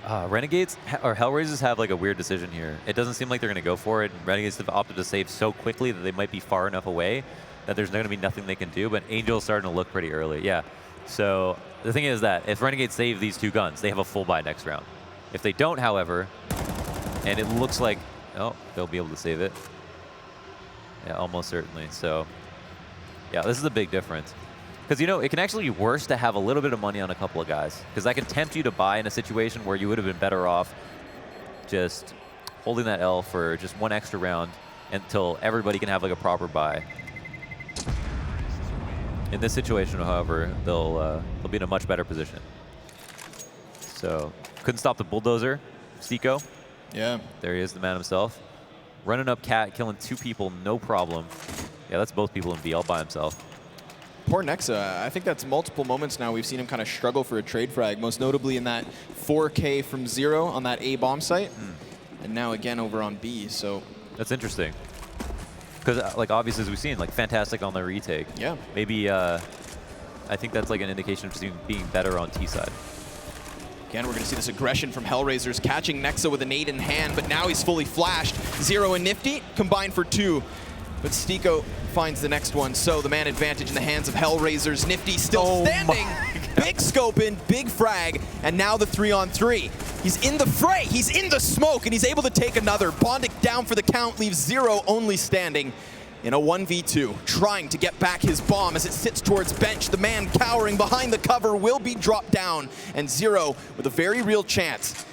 Renegades or HellRaisers have like a weird decision here. It doesn't seem like they're going to go for it. And Renegades have opted to save so quickly that they might be far enough away that there's going to be nothing they can do. But Angel's starting to look pretty early. Yeah. So the thing is that if Renegades save these 2 guns, they have a full buy next round. If they don't, however, and it looks like, oh, they'll be able to save it. Yeah, almost certainly. So yeah, this is a big difference. Because, you know, it can actually be worse to have a little bit of money on a couple of guys. Because that can tempt you to buy in a situation where you would have been better off just holding that L for just 1 extra round until everybody can have like a proper buy. In this situation, however, they'll be in a much better position. So, couldn't stop the bulldozer. Stiko. Yeah. There he is, the man himself. Running up Cat, killing 2 people, no problem. Yeah, that's both people in B all by himself. Poor Nexa. I think that's multiple moments now we've seen him kind of struggle for a trade frag, most notably in that 4K from Zero on that A bomb site, and now again over on B. So that's interesting. Because, like, obviously, as we've seen, like, fantastic on the retake. Yeah. Maybe, I think that's like an indication of just being better on T side. Again, we're going to see this aggression from HellRaisers, catching Nexa with a nade in hand, but now he's fully flashed. Zero and Nifty combined for 2. But Stiko finds the next one, so the man advantage in the hands of HellRaisers. Nifty still standing. Big scope in, big frag, and now the 3-on-3. He's in the fray, he's in the smoke, and he's able to take another. Bondic down for the count, leaves Zero only standing in a 1v2, trying to get back his bomb as it sits towards bench. The man cowering behind the cover will be dropped down, and Zero with a very real chance.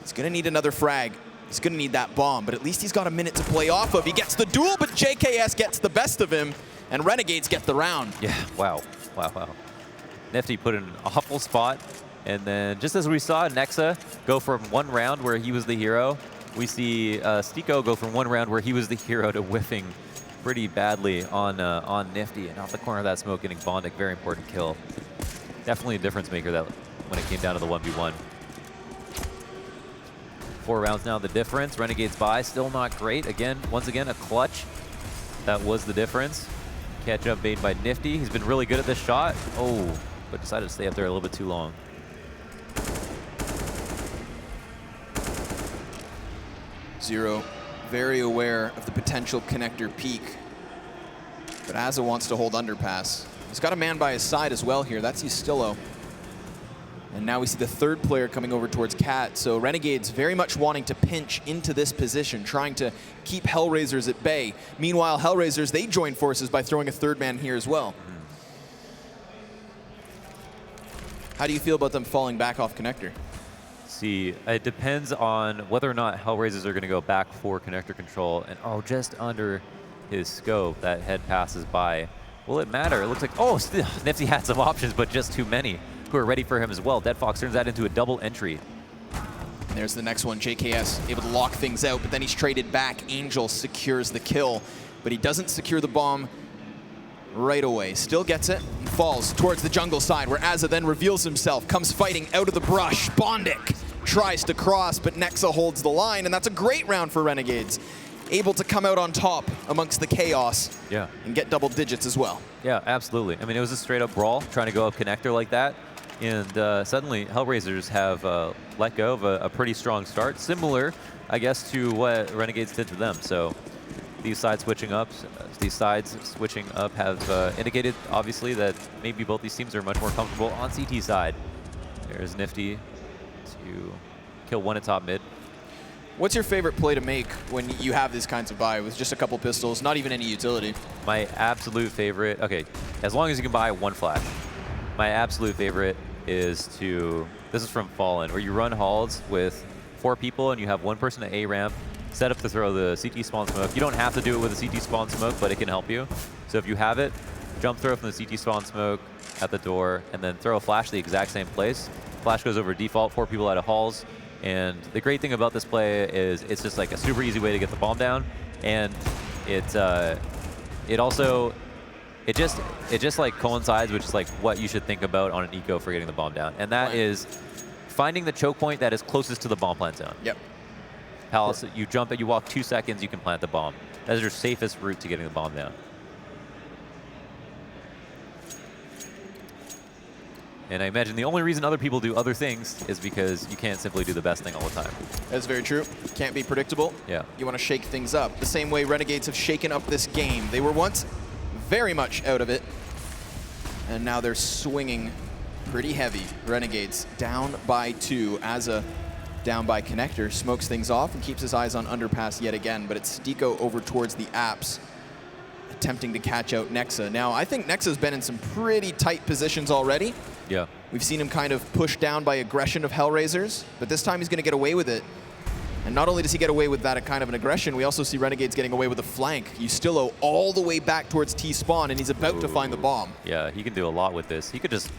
He's gonna need another frag. He's gonna need that bomb, but at least he's got a minute to play off of. He gets the duel, but JKS gets the best of him, and Renegades get the round. Yeah, wow. Nifty put in an awful spot, and then just as we saw Nexa go from one round where he was the hero, we see Stiko go from one round where he was the hero to whiffing pretty badly on Nifty, and off the corner of that smoke getting Bondic, very important kill. Definitely a difference maker that when it came down to the 1v1. 4 rounds now, the difference. Renegades by, still not great. Again, once again, a clutch. That was the difference. Catch up made by Nifty. He's been really good at this shot. Oh, but decided to stay up there a little bit too long. Zero, very aware of the potential connector peak. But Azza wants to hold underpass. He's got a man by his side as well here. That's Ustillo. And now we see the third player coming over towards Cat. So Renegades very much wanting to pinch into this position, trying to keep HellRaisers at bay. Meanwhile, HellRaisers, they join forces by throwing a third man here as well. How do you feel about them falling back off connector? See, it depends on whether or not HellRaisers are going to go back for connector control. And oh, just under his scope, that head passes by. Will it matter? It looks like, oh, still, Nifty had some options, but just too many who are ready for him as well. Dead Fox turns that into a double entry. And there's the next one. JKS able to lock things out, but then he's traded back. Angel secures the kill, but he doesn't secure the bomb right away. Still gets it and falls towards the jungle side, where Azza then reveals himself, comes fighting out of the brush. Bondic tries to cross, but Nexa holds the line, and that's a great round for Renegades. Able to come out on top amongst the chaos, yeah, and get double digits as well. Yeah, absolutely. I mean, it was a straight up brawl, trying to go up connector like that. And suddenly, HellRaisers have let go of a pretty strong start, similar, I guess, to what Renegades did to them. So these sides switching up have indicated, obviously, that maybe both these teams are much more comfortable on CT side. There's Nifty to kill one at top mid. What's your favorite play to make when you have these kinds of buy with just a couple pistols, not even any utility? My absolute favorite, okay, as long as you can buy one flash. My absolute favorite is this is from Fallen, where you run halls with 4 people and you have 1 person at A ramp, set up to throw the CT spawn smoke. You don't have to do it with a CT spawn smoke, but it can help you. So if you have it, jump throw from the CT spawn smoke at the door, and then throw a flash the exact same place. Flash goes over default, 4 people out of halls. And the great thing about this play is it's just like a super easy way to get the bomb down, and it just like coincides with just like what you should think about on an eco for getting the bomb down, and that is finding the choke point that is closest to the bomb plant zone. Yep. Palace, you jump it, you walk 2 seconds, you can plant the bomb. That is your safest route to getting the bomb down. And I imagine the only reason other people do other things is because you can't simply do the best thing all the time. That's very true. Can't be predictable. Yeah. You want to shake things up. The same way Renegades have shaken up this game. They were once very much out of it, and now they're swinging pretty heavy. Renegades down by 2. Azza down by connector, smokes things off and keeps his eyes on underpass yet again, but it's Stiko over towards the apps, attempting to catch out Nexa. Now, I think Nexa's been in some pretty tight positions already. Yeah. We've seen him kind of pushed down by aggression of HellRaisers, but this time he's going to get away with it. And not only does he get away with that kind of an aggression, we also see Renegades getting away with a flank. Ustillo all the way back towards T-spawn, and he's about to find the bomb. Yeah, he can do a lot with this. He could just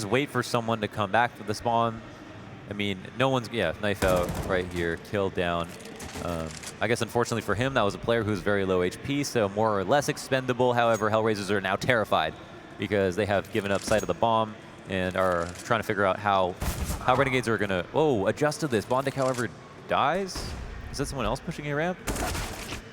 wait for someone to come back for the spawn. I mean, no one's, yeah, knife out right here, kill down. I guess unfortunately for him, that was a player who's very low HP, so more or less expendable. However, HellRaisers are now terrified because they have given up sight of the bomb and are trying to figure out how Renegades are gonna, adjust to this. Bondic, however, dies. Is that someone else pushing a ramp?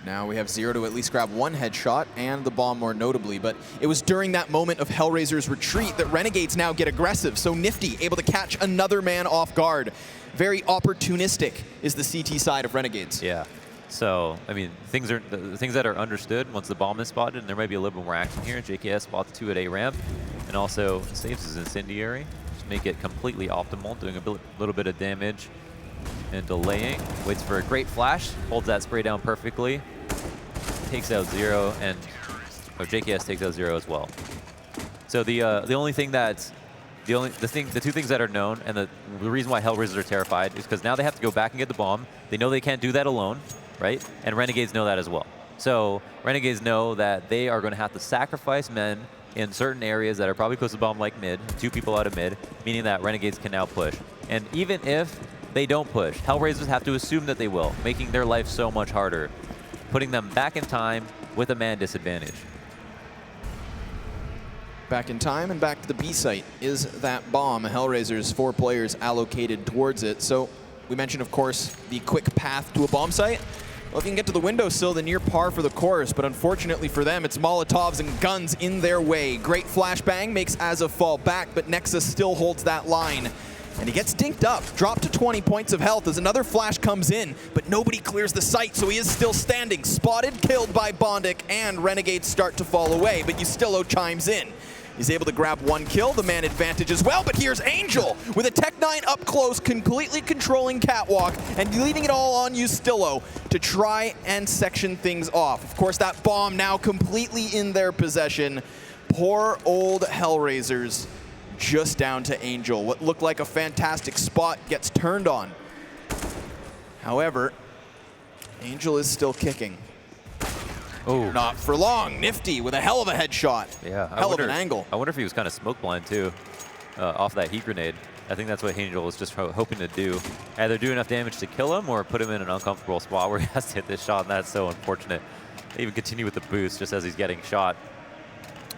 Now we have Zero to at least grab 1 headshot and the bomb more notably, but it was during that moment of HellRaisers' retreat that Renegades now get aggressive, so Nifty able to catch another man off guard. Very opportunistic is the CT side of Renegades. Yeah. So, I mean, the things that are understood once the bomb is spotted, and there might be a little bit more action here. JKS spots 2 at A ramp, and also saves his incendiary to make it completely optimal, doing a little bit of damage and delaying. Waits for a great flash, holds that spray down perfectly, takes out Zero, and JKS takes out Zero as well. So the only thing that's the two things that are known, and the reason why HellRaisers are terrified is because now they have to go back and get the bomb. They know they can't do that alone, right? And Renegades know that as well. So Renegades know that they are going to have to sacrifice men in certain areas that are probably close to bomb, like mid, 2 people out of mid, meaning that Renegades can now push. And even if they don't push, HellRaisers have to assume that they will, making their life so much harder, putting them back in time with a man disadvantage. Back in time and back to the B site is that bomb. HellRaisers, 4 players allocated towards it. So we mentioned, of course, the quick path to a bomb site. Well, if you can get to the windowsill, then near par for the course. But unfortunately for them, it's Molotovs and guns in their way. Great flashbang makes Azza fall back, but Nexa still holds that line. And he gets dinked up, dropped to 20 points of health as another flash comes in, but nobody clears the site, so he is still standing. Spotted, killed by Bondic, and Renegades start to fall away, but Justillo chimes in. He's able to grab 1 kill, the man advantage as well, but here's Angel with a Tech-9 up close, completely controlling Catwalk and leaving it all on Justillo to try and section things off. Of course, that bomb now completely in their possession. Poor old HellRaisers, just down to Angel. What looked like a fantastic spot gets turned on. However, Angel is still kicking. Oh, not for long. Nifty with a hell of a headshot. Yeah, hell of an angle. I wonder if he was kind of smoke blind too, off that heat grenade. I think that's what Angel was just hoping to do. Either do enough damage to kill him or put him in an uncomfortable spot where he has to hit this shot, and that's so unfortunate. They even continue with the boost just as he's getting shot.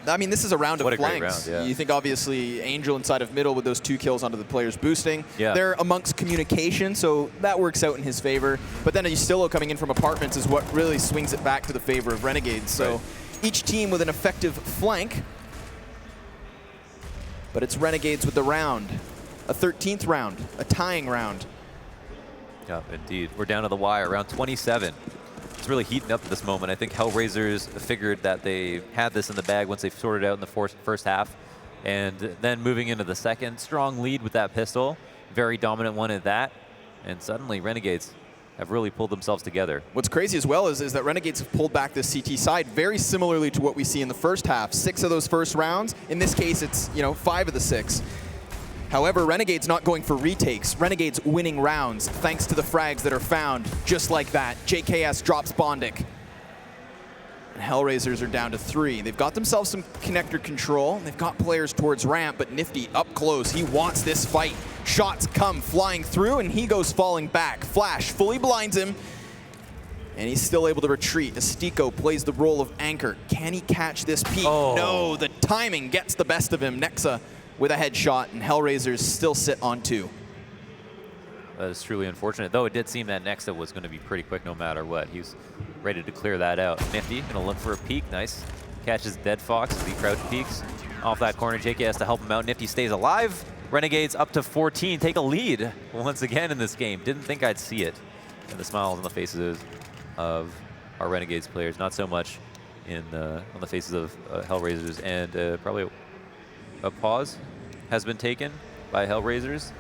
I mean, this is a round of flanks. Great round, yeah. You think, obviously, Angel inside of middle with those 2 kills onto the players boosting. Yeah. They're amongst communication, so that works out in his favor. But then Justillo coming in from apartments is what really swings it back to the favor of Renegades. So right. Each team with an effective flank. But it's Renegades with the round. A 13th round, a tying round. Yeah, indeed. We're down to the wire, round 27. It's really heating up at this moment. I think HellRaisers figured that they had this in the bag once they sorted out in the first half. And then moving into the second, strong lead with that pistol. Very dominant one at that. And suddenly Renegades have really pulled themselves together. What's crazy as well is that Renegades have pulled back this CT side very similarly to what we see in the first half. 6 of those first rounds. In this case, it's 5 of the 6. However, Renegades not going for retakes. Renegades winning rounds thanks to the frags that are found just like that. JKS drops Bondic. And HellRaisers are down to 3. They've got themselves some connector control. They've got players towards ramp, but Nifty up close. He wants this fight. Shots come flying through, and he goes falling back. Flash fully blinds him, and he's still able to retreat. Astico plays the role of anchor. Can he catch this peak? Oh. No, the timing gets the best of him. Nexa with a headshot, and HellRaisers still sit on 2. That is truly unfortunate, though it did seem that Nexa was going to be pretty quick no matter what. He was ready to clear that out. Nifty going to look for a peek. Nice. Catches Dead Fox as he crouch peeks. Off that corner, JK has to help him out. Nifty stays alive. Renegades up to 14, take a lead once again in this game. Didn't think I'd see it. And the smiles on the faces of our Renegades players, not so much on the faces of HellRaisers. And probably a pause has been taken by HellRaisers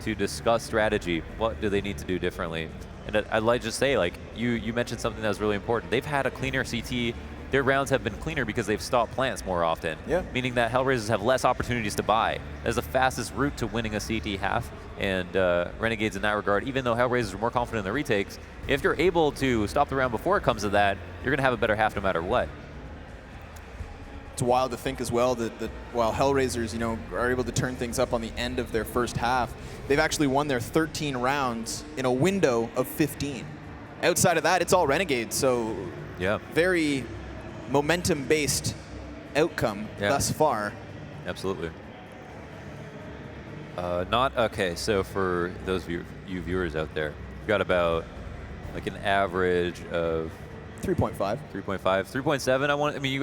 to discuss strategy. What do they need to do differently? And I'd like to just say, like, you mentioned something that was really important. They've had a cleaner CT. Their rounds have been cleaner because they've stopped plants more often, meaning that HellRaisers have less opportunities to buy. That's the fastest route to winning a CT half, and Renegades in that regard, even though HellRaisers are more confident in the retakes, if you're able to stop the round before it comes to that, you're going to have a better half no matter what. It's wild to think as well that while HellRaisers, are able to turn things up on the end of their first half, they've actually won their 13 rounds in a window of 15. Outside of that, it's all Renegades, so very momentum-based outcome thus far. Absolutely. Okay, so for those of you viewers out there, we've got about like an average of 3.5. 3.5, 3.7. I mean, you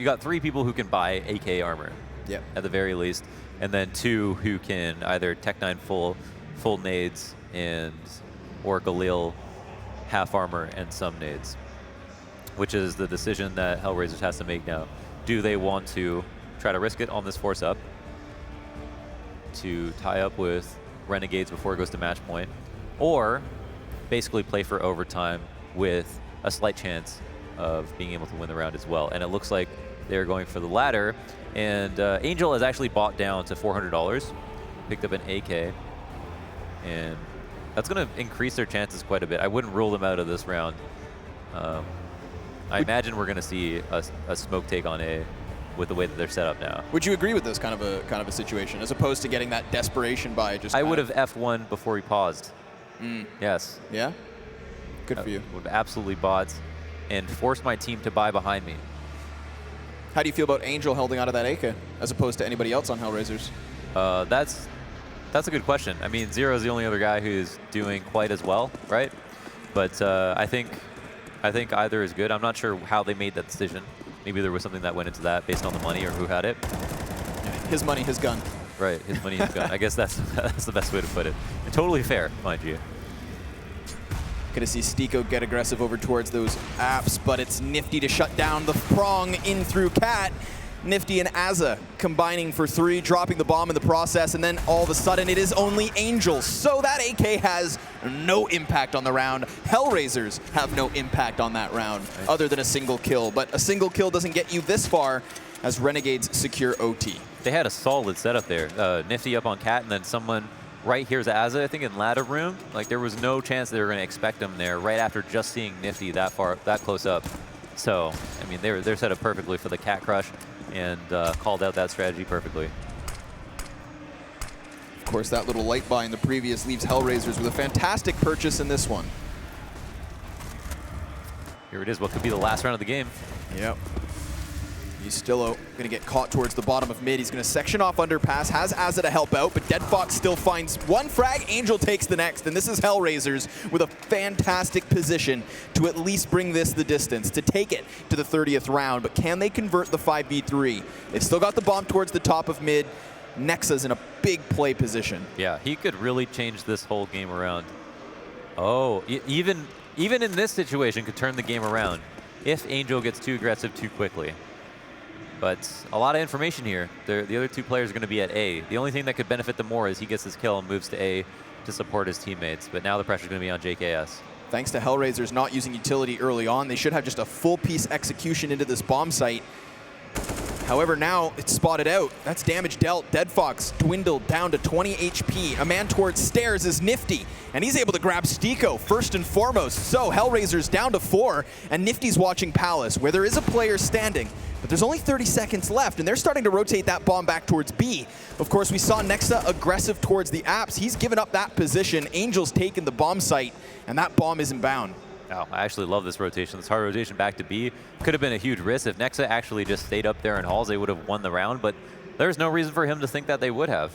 got 3 people who can buy AK armor. At the very least, and then 2 who can either Tech-9 full nades and or Galil half armor and some nades, which is the decision that HellRaisers has to make now. Do they want to try to risk it on this force up to tie up with Renegades before it goes to match point, or basically play for overtime with a slight chance of being able to win the round as well? And it looks like they're going for the latter. And Angel has actually bought down to $400, picked up an AK, and that's going to increase their chances quite a bit. I wouldn't rule them out of this round. I imagine we're going to see a smoke take on A with the way that they're set up now. Would you agree with this kind of a situation, as opposed to getting that desperation buy? Just I would have F1 before he paused. Yes. Yeah? Good for you. Would have absolutely bought and forced my team to buy behind me. How do you feel about Angel holding out of that AK, as opposed to anybody else on HellRaisers? That's a good question. I mean, Zero is the only other guy who's doing quite as well, right? But I think either is good. I'm not sure how they made that decision. Maybe there was something that went into that based on the money or who had it. His money, his gun. Right, his money, his gun. I guess that's the best way to put it. And totally fair, mind you. Gonna see Stiko get aggressive over towards those apps, but it's Nifty to shut down the prong in through Cat. Nifty and Azza combining for 3, dropping the bomb in the process, and then all of a sudden it is only Angel. So that AK has no impact on the round. HellRaisers have no impact on that round, other than a single kill. But a single kill doesn't get you this far, as Renegades secure OT. They had a solid setup there. Nifty up on Cat, and then someone right here's Azza, I think, in ladder room. Like, there was no chance they were going to expect him there right after just seeing Nifty that close up. So, I mean, they're set up perfectly for the Cat Crush, and called out that strategy perfectly. Of course, that little light buy in the previous leaves HellRaisers with a fantastic purchase in this one. Here it is, what could be the last round of the game. Yep. Ustillo gonna get caught towards the bottom of mid. He's gonna section off underpass, has Azza to help out, but Dead Fox still finds one frag. Angel takes the next, and this is HellRaisers with a fantastic position to at least bring this the distance, to take it to the 30th round. But can they convert the 5v3? They've still got the bomb towards the top of mid. Nexa's in a big play position. Yeah, he could really change this whole game around. Oh, even in this situation could turn the game around if Angel gets too aggressive too quickly. But a lot of information here. The other two players are going to be at A. The only thing that could benefit them more is he gets his kill and moves to A to support his teammates. But now the pressure's going to be on JKS. Thanks to HellRaisers not using utility early on, they should have just a full piece execution into this bomb site. However, now it's spotted out. That's damage dealt. Dead Fox dwindled down to 20 HP. A man towards stairs is Nifty, and he's able to grab Stiko first and foremost. So HellRaisers down to 4, and Nifty's watching Palace, where there is a player standing. But there's only 30 seconds left, and they're starting to rotate that bomb back towards B. Of course, we saw Nexa aggressive towards the apps. He's given up that position. Angel's taken the bomb site, and that bomb is inbound. Oh, I actually love this rotation. This hard rotation back to B could have been a huge risk. If Nexa actually just stayed up there in halls, they would have won the round, but there's no reason for him to think that they would have.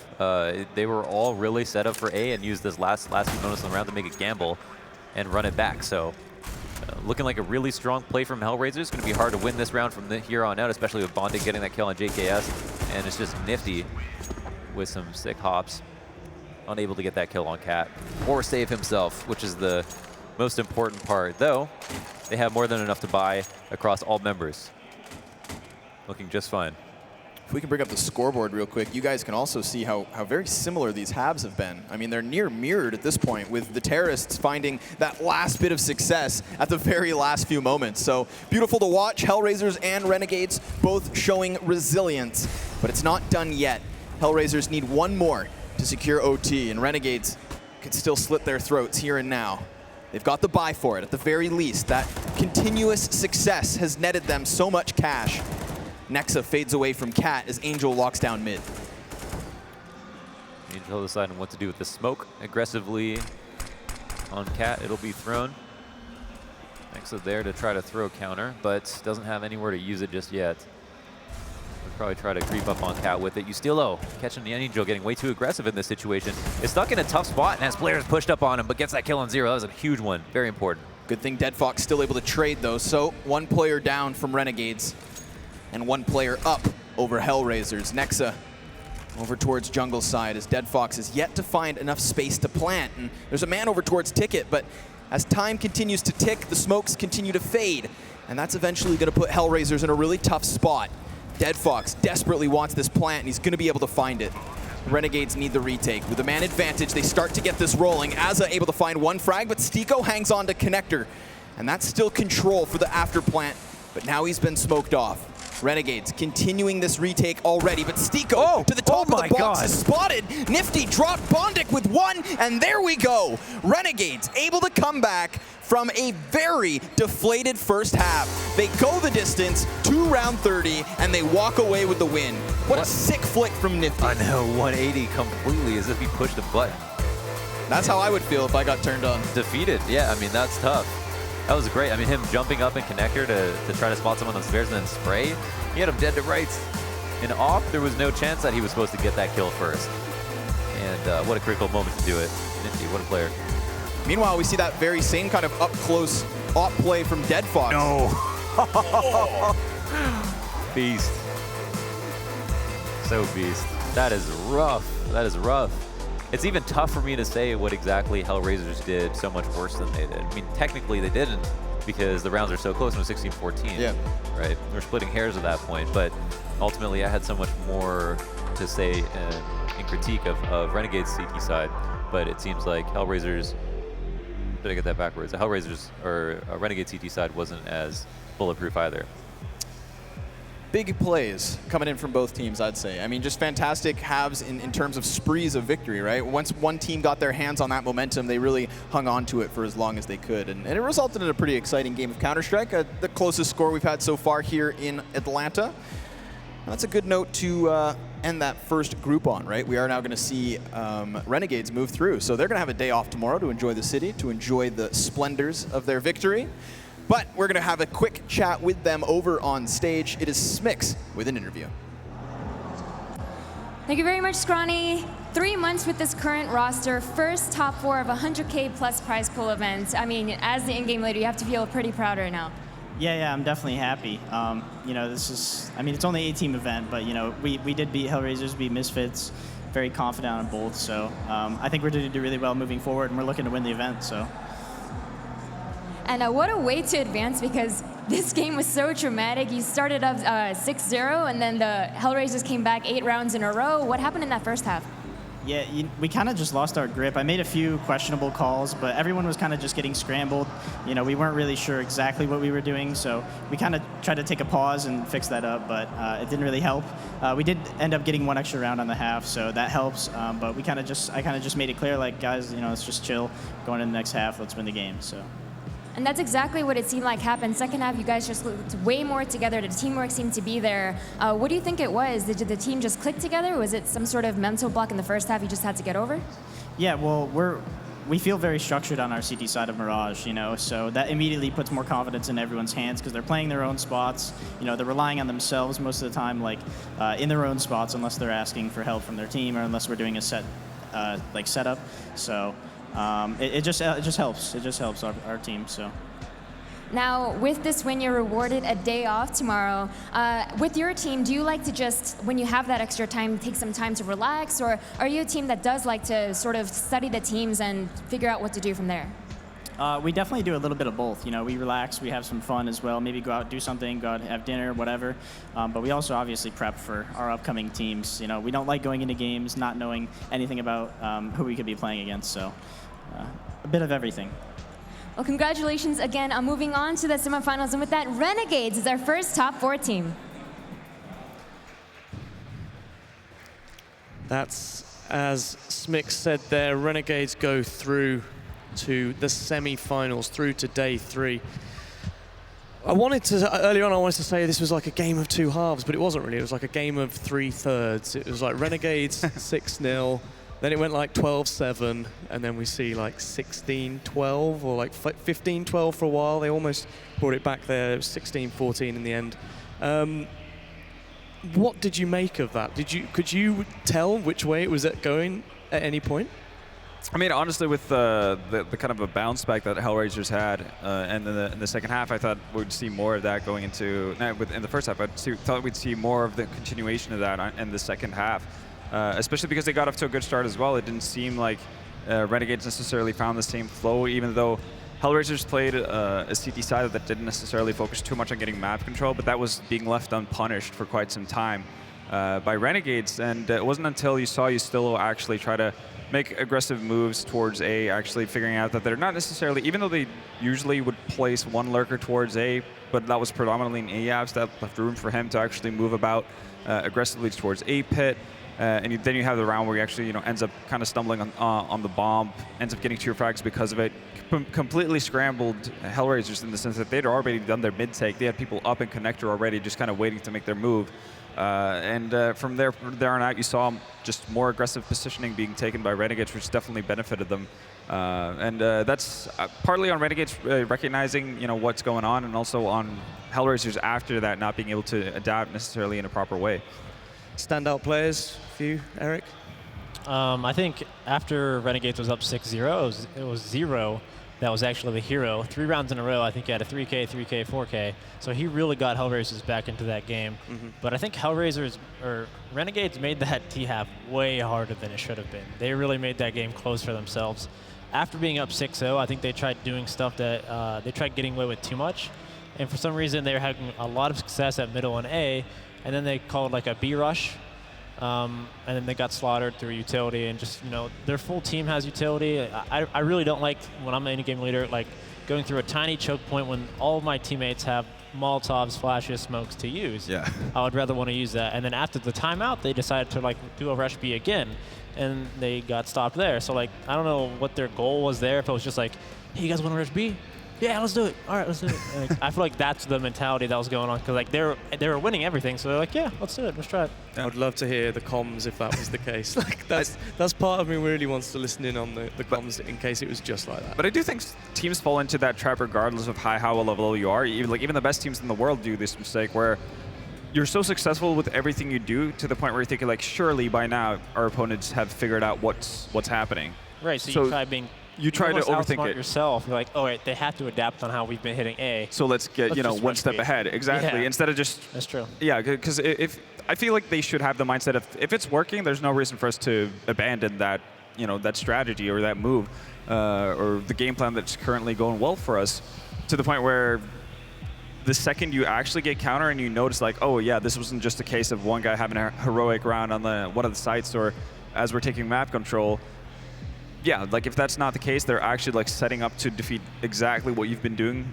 They were all really set up for A and used this last few moments in the round to make a gamble and run it back. So looking like a really strong play from HellRaisers. It's going to be hard to win this round from here on out, especially with Bonding getting that kill on JKS. And it's just Nifty with some sick hops, unable to get that kill on Cat or save himself, which is the most important part. Though, they have more than enough to buy across all members. Looking just fine. If we can bring up the scoreboard real quick, you guys can also see how very similar these halves have been. I mean, they're near mirrored at this point, with the terrorists finding that last bit of success at the very last few moments. So beautiful to watch. HellRaisers and Renegades both showing resilience, but it's not done yet. HellRaisers need one more to secure OT, and Renegades could still slit their throats here and now. They've got the buy for it, at the very least. That continuous success has netted them so much cash. Nexa fades away from Cat as Angel locks down mid. Angel deciding what to do with the smoke. Aggressively on Cat, it'll be thrown. Nexa there to try to throw counter, but doesn't have anywhere to use it just yet. We'll probably try to creep up on Cat with it. Ustillo catching the Angel, getting way too aggressive in this situation. Is stuck in a tough spot and has players pushed up on him, but gets that kill on Zero. That was a huge one, very important. Good thing Dead Fox still able to trade though, so one player down from Renegades and one player up over HellRaisers. Nexa over towards jungle side as Dead Fox is yet to find enough space to plant. And there's a man over towards Ticket, but As time continues to tick, the smokes continue to fade, and that's eventually going to put HellRaisers in a really tough spot. Dead Fox desperately wants this plant, and he's going to be able to find it. Renegades need the retake. With a man advantage, they start to get this rolling. Azza able to find one frag, but Stiko hangs on to Connector, and that's still control for the after plant, but now he's been smoked off. Renegades continuing this retake already, but Stiko to the top of the box is spotted. Nifty dropped Bondic with one, and there we go. Renegades able to come back from a very deflated first half. They go the distance to round 30, and they walk away with the win. What a sick flick from Nifty. I know, 180 completely, as if he pushed a button. That's how I would feel if I got turned on. Defeated, yeah, I mean, that's tough. That was great. I mean, him jumping up in Connector to try to spot someone on the stairs and then spray. He had him dead to rights. In off, there was no chance that he was supposed to get that kill first. And what a critical moment to do it. Nifty, what a player. Meanwhile, we see that very same kind of up-close op play from Dead Fox. No. Beast. So beast. That is rough. That is rough. It's even tough for me to say what exactly HellRaisers did so much worse than they did. I mean, technically they didn't, because the rounds are so close. It was 16-14. Yeah. Right? We're splitting hairs at that point, but ultimately I had so much more to say in critique of Renegades CT side, but it seems like HellRaisers, did I get that backwards? The HellRaisers or Renegade CT side wasn't as bulletproof either. Big plays coming in from both teams, I'd say. I mean, just fantastic halves in terms of sprees of victory, right? Once one team got their hands on that momentum, they really hung on to it for as long as they could. And it resulted in a pretty exciting game of Counter-Strike, the closest score we've had so far here in Atlanta. And that's a good note to end that first group on, right? We are now going to see Renegades move through. So they're going to have a day off tomorrow to enjoy the city, to enjoy the splendors of their victory. But we're going to have a quick chat with them over on stage. It is Smix with an interview. Thank you very much, Scrawny. 3 months with this current roster, first top 4 of a 100K plus prize pool event. I mean, as the in-game leader, you have to feel pretty proud right now. Yeah, I'm definitely happy. You know, this is, I mean, it's only a team event, but, you know, we did beat HellRaisers, beat Misfits, very confident on both. So I think we're going to do really well moving forward, and we're looking to win the event, so. And what a way to advance, because this game was so traumatic. You started up 6-0, and then the HellRaisers came back 8 rounds in a row. What happened in that first half? Yeah, we kind of just lost our grip. I made a few questionable calls, but everyone was kind of just getting scrambled. You know, we weren't really sure exactly what we were doing, so we kind of tried to take a pause and fix that up, but it didn't really help. We did end up getting 1 extra round on the half, so that helps. But I kind of just made it clear, like, guys, you know, let's just chill. Going into the next half, let's win the game. So. And that's exactly what it seemed like happened. Second half, you guys just looked way more together. The teamwork seemed to be there. What do you think it was? Did the team just click together? Was it some sort of mental block in the first half you just had to get over? Yeah, well, we feel very structured on our CT side of Mirage, you know, so that immediately puts more confidence in everyone's hands because they're playing their own spots. You know, they're relying on themselves most of the time, like in their own spots, unless they're asking for help from their team or unless we're doing a setup. So. It just helps. It just helps our team. So. Now, with this win, you're rewarded a day off tomorrow. With your team, do you like to just, when you have that extra time, take some time to relax, or are you a team that does like to sort of study the teams and figure out what to do from there? We definitely do a little bit of both. You know, we relax, we have some fun as well. Maybe go out, do something, go out, have dinner, whatever. But we also obviously prep for our upcoming teams. You know, we don't like going into games not knowing anything about who we could be playing against. So. A bit of everything. Well, congratulations again on moving on to the semifinals, and with that, Renegades is our first top 4 team. That's, as Smix said there, Renegades go through to the semifinals, through to day 3. Earlier on I wanted to say this was like a game of 2 halves, but it wasn't really. It was like a game of 3/3. It was like Renegades 6-0. Then it went like 12-7, and then we see like 16-12 or like 15-12 for a while. They almost brought it back there. It was 16-14 in the end. What did you make of that? Could you tell which way it was going at any point? I mean, honestly, with the kind of a bounce back that HellRaisers had, and in the second half, I thought we'd see more of that going into. In the first half, I thought we'd see more of the continuation of that in the second half. Especially because they got off to a good start as well. It didn't seem like Renegades necessarily found the same flow, even though HellRaisers played a CT side that didn't necessarily focus too much on getting map control, but that was being left unpunished for quite some time by Renegades. And it wasn't until you saw Ustillo actually try to make aggressive moves towards A, actually figuring out that they're not necessarily, even though they usually would place one lurker towards A, but that was predominantly in A-abs, that left room for him to actually move about aggressively towards A pit. And then you have the round where he actually ends up kind of stumbling on the bomb, ends up getting 2 frags because of it. Completely scrambled HellRaisers in the sense that they'd already done their mid-take. They had people up in connector already, just kind of waiting to make their move. From there on out, you saw just more aggressive positioning being taken by Renegades, which definitely benefited them. That's partly on Renegades recognizing what's going on, and also on HellRaisers after that not being able to adapt necessarily in a proper way. Standout players for you, Eric? I think after Renegades was up 6-0, it was Zero that was actually the hero. 3 rounds in a row, I think he had a 3K, 3K, 4K. So he really got HellRaisers back into that game. But I think Renegades made that T-half way harder than it should have been. They really made that game close for themselves. After being up 6-0, I think they tried doing stuff that they tried getting away with too much. And for some reason, they were having a lot of success at middle and A, and then they called like a B rush. And then they got slaughtered through utility, and just their full team has utility. I really don't like, when I'm an in-game leader, like going through a tiny choke point when all of my teammates have Molotovs, flashes, smokes to use. Yeah. I would rather want to use that. And then after the timeout, they decided to like do a rush B again, and they got stopped there. So like I don't know what their goal was there. If it was just like, hey, you guys want to rush B? Yeah, let's do it. All right, let's do it. Like, I feel like that's the mentality that was going on, because like they were winning everything, so they're like, yeah, let's do it. Let's try it. I would love to hear the comms if that was the case. Like that's part of me really wants to listen in on the comms in case it was just like that. But I do think teams fall into that trap regardless of how level you are. Even the best teams in the world do this mistake where you're so successful with everything you do to the point where you're thinking like, surely by now our opponents have figured out what's happening. Right. So you try being. You try to overthink it yourself. You're like, oh wait, they have to adapt on how we've been hitting A. So let's get one step ahead. Exactly. Yeah. Instead of just. That's true. Yeah, because if I feel like they should have the mindset of if it's working, there's no reason for us to abandon that that strategy or that move or the game plan that's currently going well for us, to the point where the second you actually get counter and you notice like, oh yeah, this wasn't just a case of one guy having a heroic round on one of the sites, or as we're taking map control. Yeah, like if that's not the case, they're actually like setting up to defeat exactly what you've been doing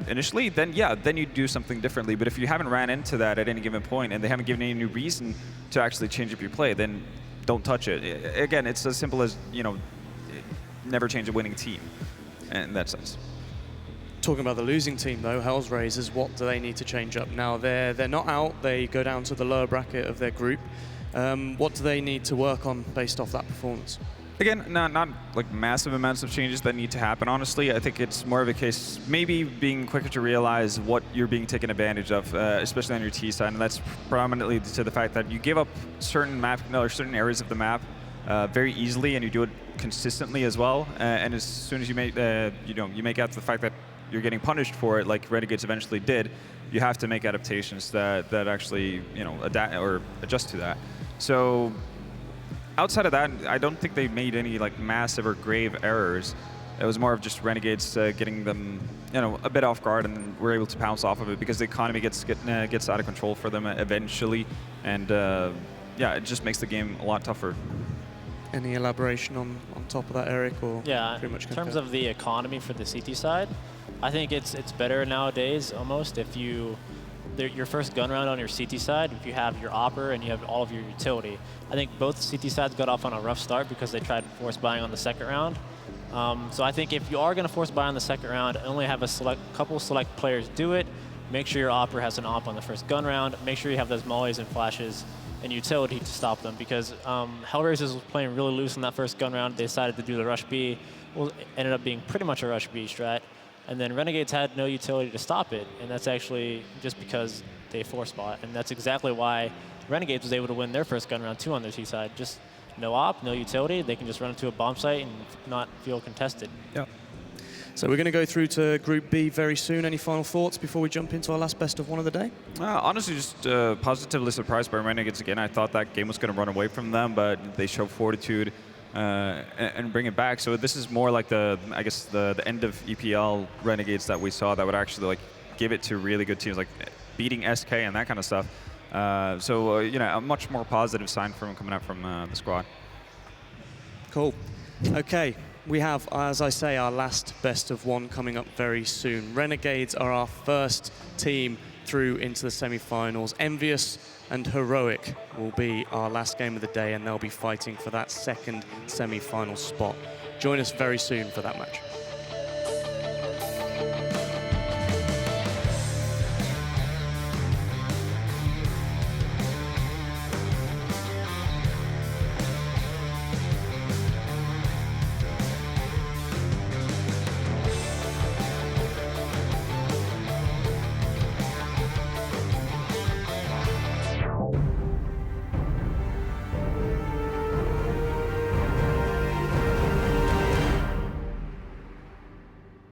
initially, then you do something differently. But if you haven't ran into that at any given point and they haven't given any reason to actually change up your play, then don't touch it. Again, it's as simple as, never change a winning team in that sense. Talking about the losing team though, HellRaisers, what do they need to change up now? They're not out, they go down to the lower bracket of their group. What do they need to work on based off that performance? Again, not like massive amounts of changes that need to happen, honestly. I think it's more of a case maybe being quicker to realize what you're being taken advantage of, especially on your T side, and that's predominantly to the fact that you give up certain certain areas of the map very easily, and you do it consistently as well. And as soon as you make you make out the fact that you're getting punished for it, like Renegades eventually did, you have to make adaptations that actually adapt or adjust to that. So. Outside of that, I don't think they made any like massive or grave errors. It was more of just Renegades getting them, a bit off guard, and then we're able to pounce off of it because the economy gets out of control for them eventually, and it just makes the game a lot tougher. Any elaboration on top of that, Eric? Or yeah, pretty much in terms of the economy for the CT side, I think it's better nowadays almost if your first gun round on your CT side, if you have your Opper and you have all of your utility. I think both CT sides got off on a rough start because they tried force buying on the second round. So I think if you are going to force buy on the second round, only have a couple select players do it. Make sure your Opper has an op on the first gun round. Make sure you have those mollies and flashes and utility to stop them, because HellRaisers was playing really loose in that first gun round. They decided to do the rush B. Well, ended up being pretty much a rush B strat. And then Renegades had no utility to stop it, and that's actually just because they force bought. And that's exactly why Renegades was able to win their first gun round too on their T side. Just no op, no utility. They can just run into a bomb site and not feel contested. Yeah. So we're going to go through to Group B very soon. Any final thoughts before we jump into our last best of one of the day? Honestly, just positively surprised by Renegades again. I thought that game was going to run away from them, but they showed fortitude. and bring it back. So this is more like I guess the end of EPL Renegades that we saw that would actually like give it to really good teams, like beating SK and that kind of stuff. So you know, a much more positive sign from coming out from the squad. Cool. Okay, we have, as I say, our last best of one coming up very soon. Renegades are our first team through into the semi-finals. Envious and Heroic will be our last game of the day, and they'll be fighting for that second semi-final spot. Join us very soon for that match.